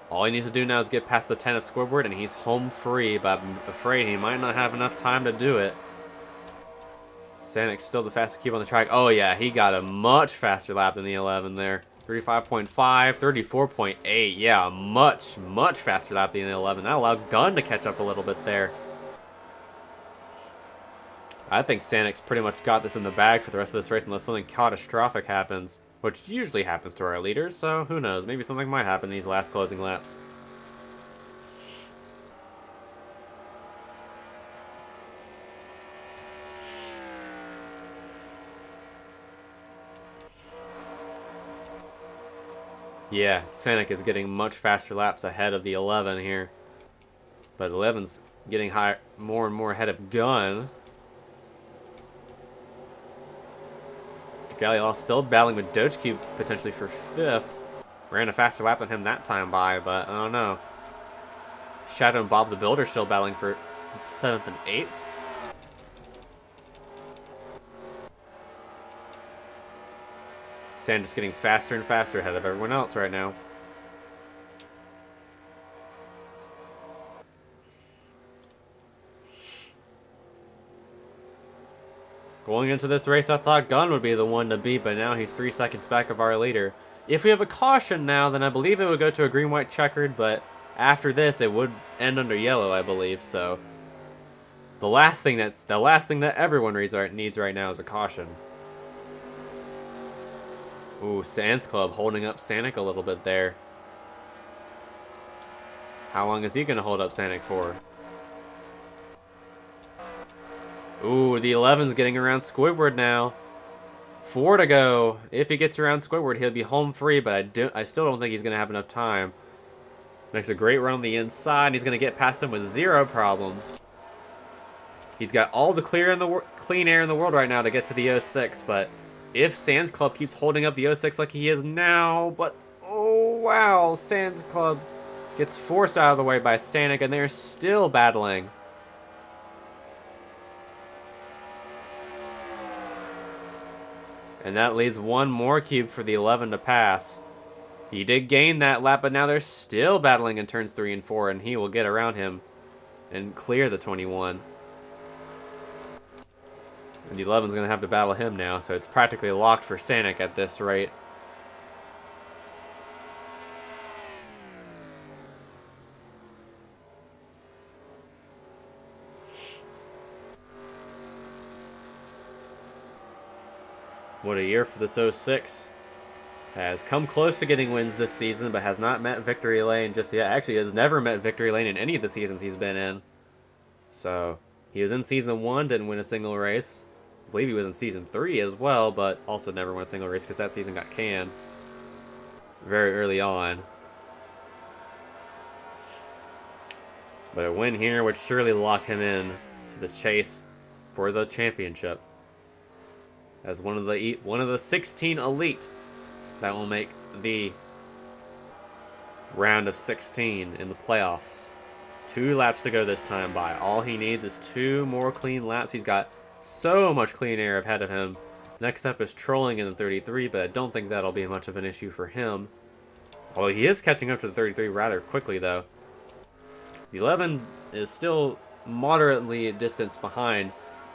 All he needs to do now is get past the 10 of Squidward, and he's home free, but I'm afraid he might not have enough time to do it. Sanek's still the fastest cube on the track. Oh, yeah, he got a much faster lap than the 11 there. 35.5, 34.8. Yeah, a much, much faster lap than the 11. That allowed Gunn to catch up a little bit there. I think Sanek's pretty much got this in the bag for the rest of this race unless something catastrophic happens. Which usually happens to our leaders, so who knows. Maybe something might happen these last closing laps. Yeah, Sanek is getting much faster laps ahead of the 11 here. But 11's getting more and more ahead of Gunn. Galliol still battling with Doge Cube potentially for 5th. Ran a faster lap than him that time by, but I don't know. Shadow and Bob the Builder still battling for 7th and 8th. Sand just getting faster and faster ahead of everyone else right now. Going into this race, I thought Gunn would be the one to beat, but now he's 3 seconds back of our leader. If we have a caution now, then I believe it would go to a green-white checkered, but after this, it would end under yellow, I believe. So the last thing that everyone needs right now is a caution. Ooh, Sands Club holding up Sanek a little bit there. How long is he going to hold up Sanek for? Ooh, the 11's getting around Squidward now. 4 to go. If he gets around Squidward, he'll be home free, but I still don't think he's going to have enough time. Makes a great run on the inside. He's going to get past him with 0 problems. He's got all the clean air in the world right now to get to the 06, but if Sands Club keeps holding up the 06 like he is now, but oh wow, Sands Club gets forced out of the way by Sanek, and they're still battling. And that leaves one more cube for the 11 to pass. He did gain that lap, but now they're still battling in turns 3 and 4, and he will get around him and clear the 21. And the 11's going to have to battle him now, so it's practically locked for Sanek at this rate. What a year for this 06. Has come close to getting wins this season, but has not met victory lane just yet. Actually, has never met victory lane in any of the seasons he's been in. So, he was in Season 1, didn't win a single race. I believe he was in Season 3 as well, but also never won a single race because that season got canned very early on. But a win here would surely lock him in to the chase for the championship. As one of the 16 elite that will make the round of 16 in the playoffs. 2 laps to go this time by. All he needs is 2 more clean laps. He's got so much clean air ahead of him. Next up is trolling in the 33, but I don't think that'll be much of an issue for him. Although he is catching up to the 33 rather quickly, though. The 11 is still moderately distanced behind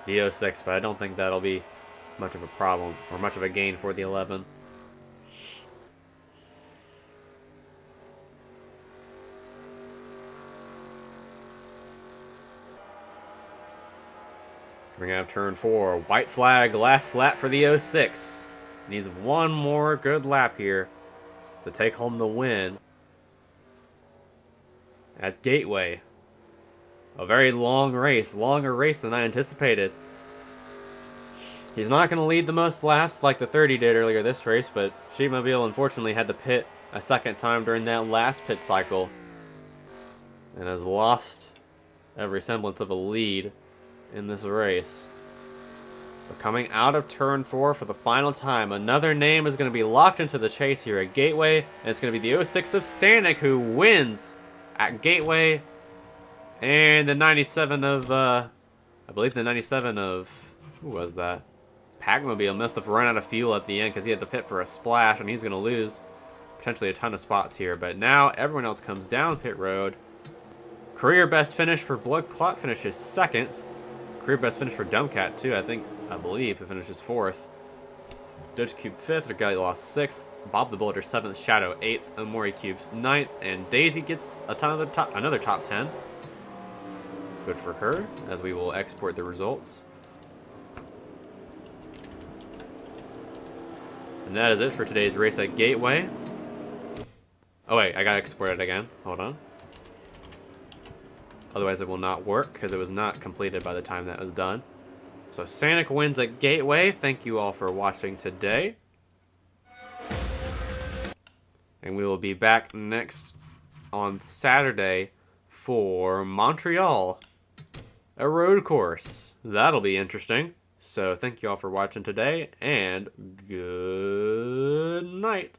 the 06, but I don't think that'll be much of a problem or much of a gain for the 11. We're going to have turn 4. White flag, last lap for the 06. Needs one more good lap here to take home the win at Gateway. A very long race, longer race than I anticipated. He's not going to lead the most laps like the 30 did earlier this race, but Sheepmobile unfortunately had to pit a second time during that last pit cycle and has lost every semblance of a lead in this race. But coming out of turn 4 for the final time, another name is going to be locked into the chase here at Gateway, and it's going to be the 06 of Sanic who wins at Gateway. And the 97 of, I believe the 97 of, who was that? Packmobile must have run out of fuel at the end because he had to pit for a splash, and he's going to lose potentially a ton of spots here. But now everyone else comes down pit road. Career best finish for Blood Clot finishes second. Career best finish for Dumbcat too, I believe, who finishes 4th. Dutch Cube 5th, Regalia Lost 6th, Bob the Builder 7th, Shadow 8th, Amori Cubes 9th, and Daisy gets another top 10. Good for her, as we will export the results. And that is it for today's race at Gateway. Oh wait, I gotta export it again. Hold on. Otherwise it will not work, because it was not completed by the time that was done. So Sanic wins at Gateway. Thank you all for watching today. And we will be back next on Saturday for Montreal. A road course. That'll be interesting. So thank you all for watching today, and good night.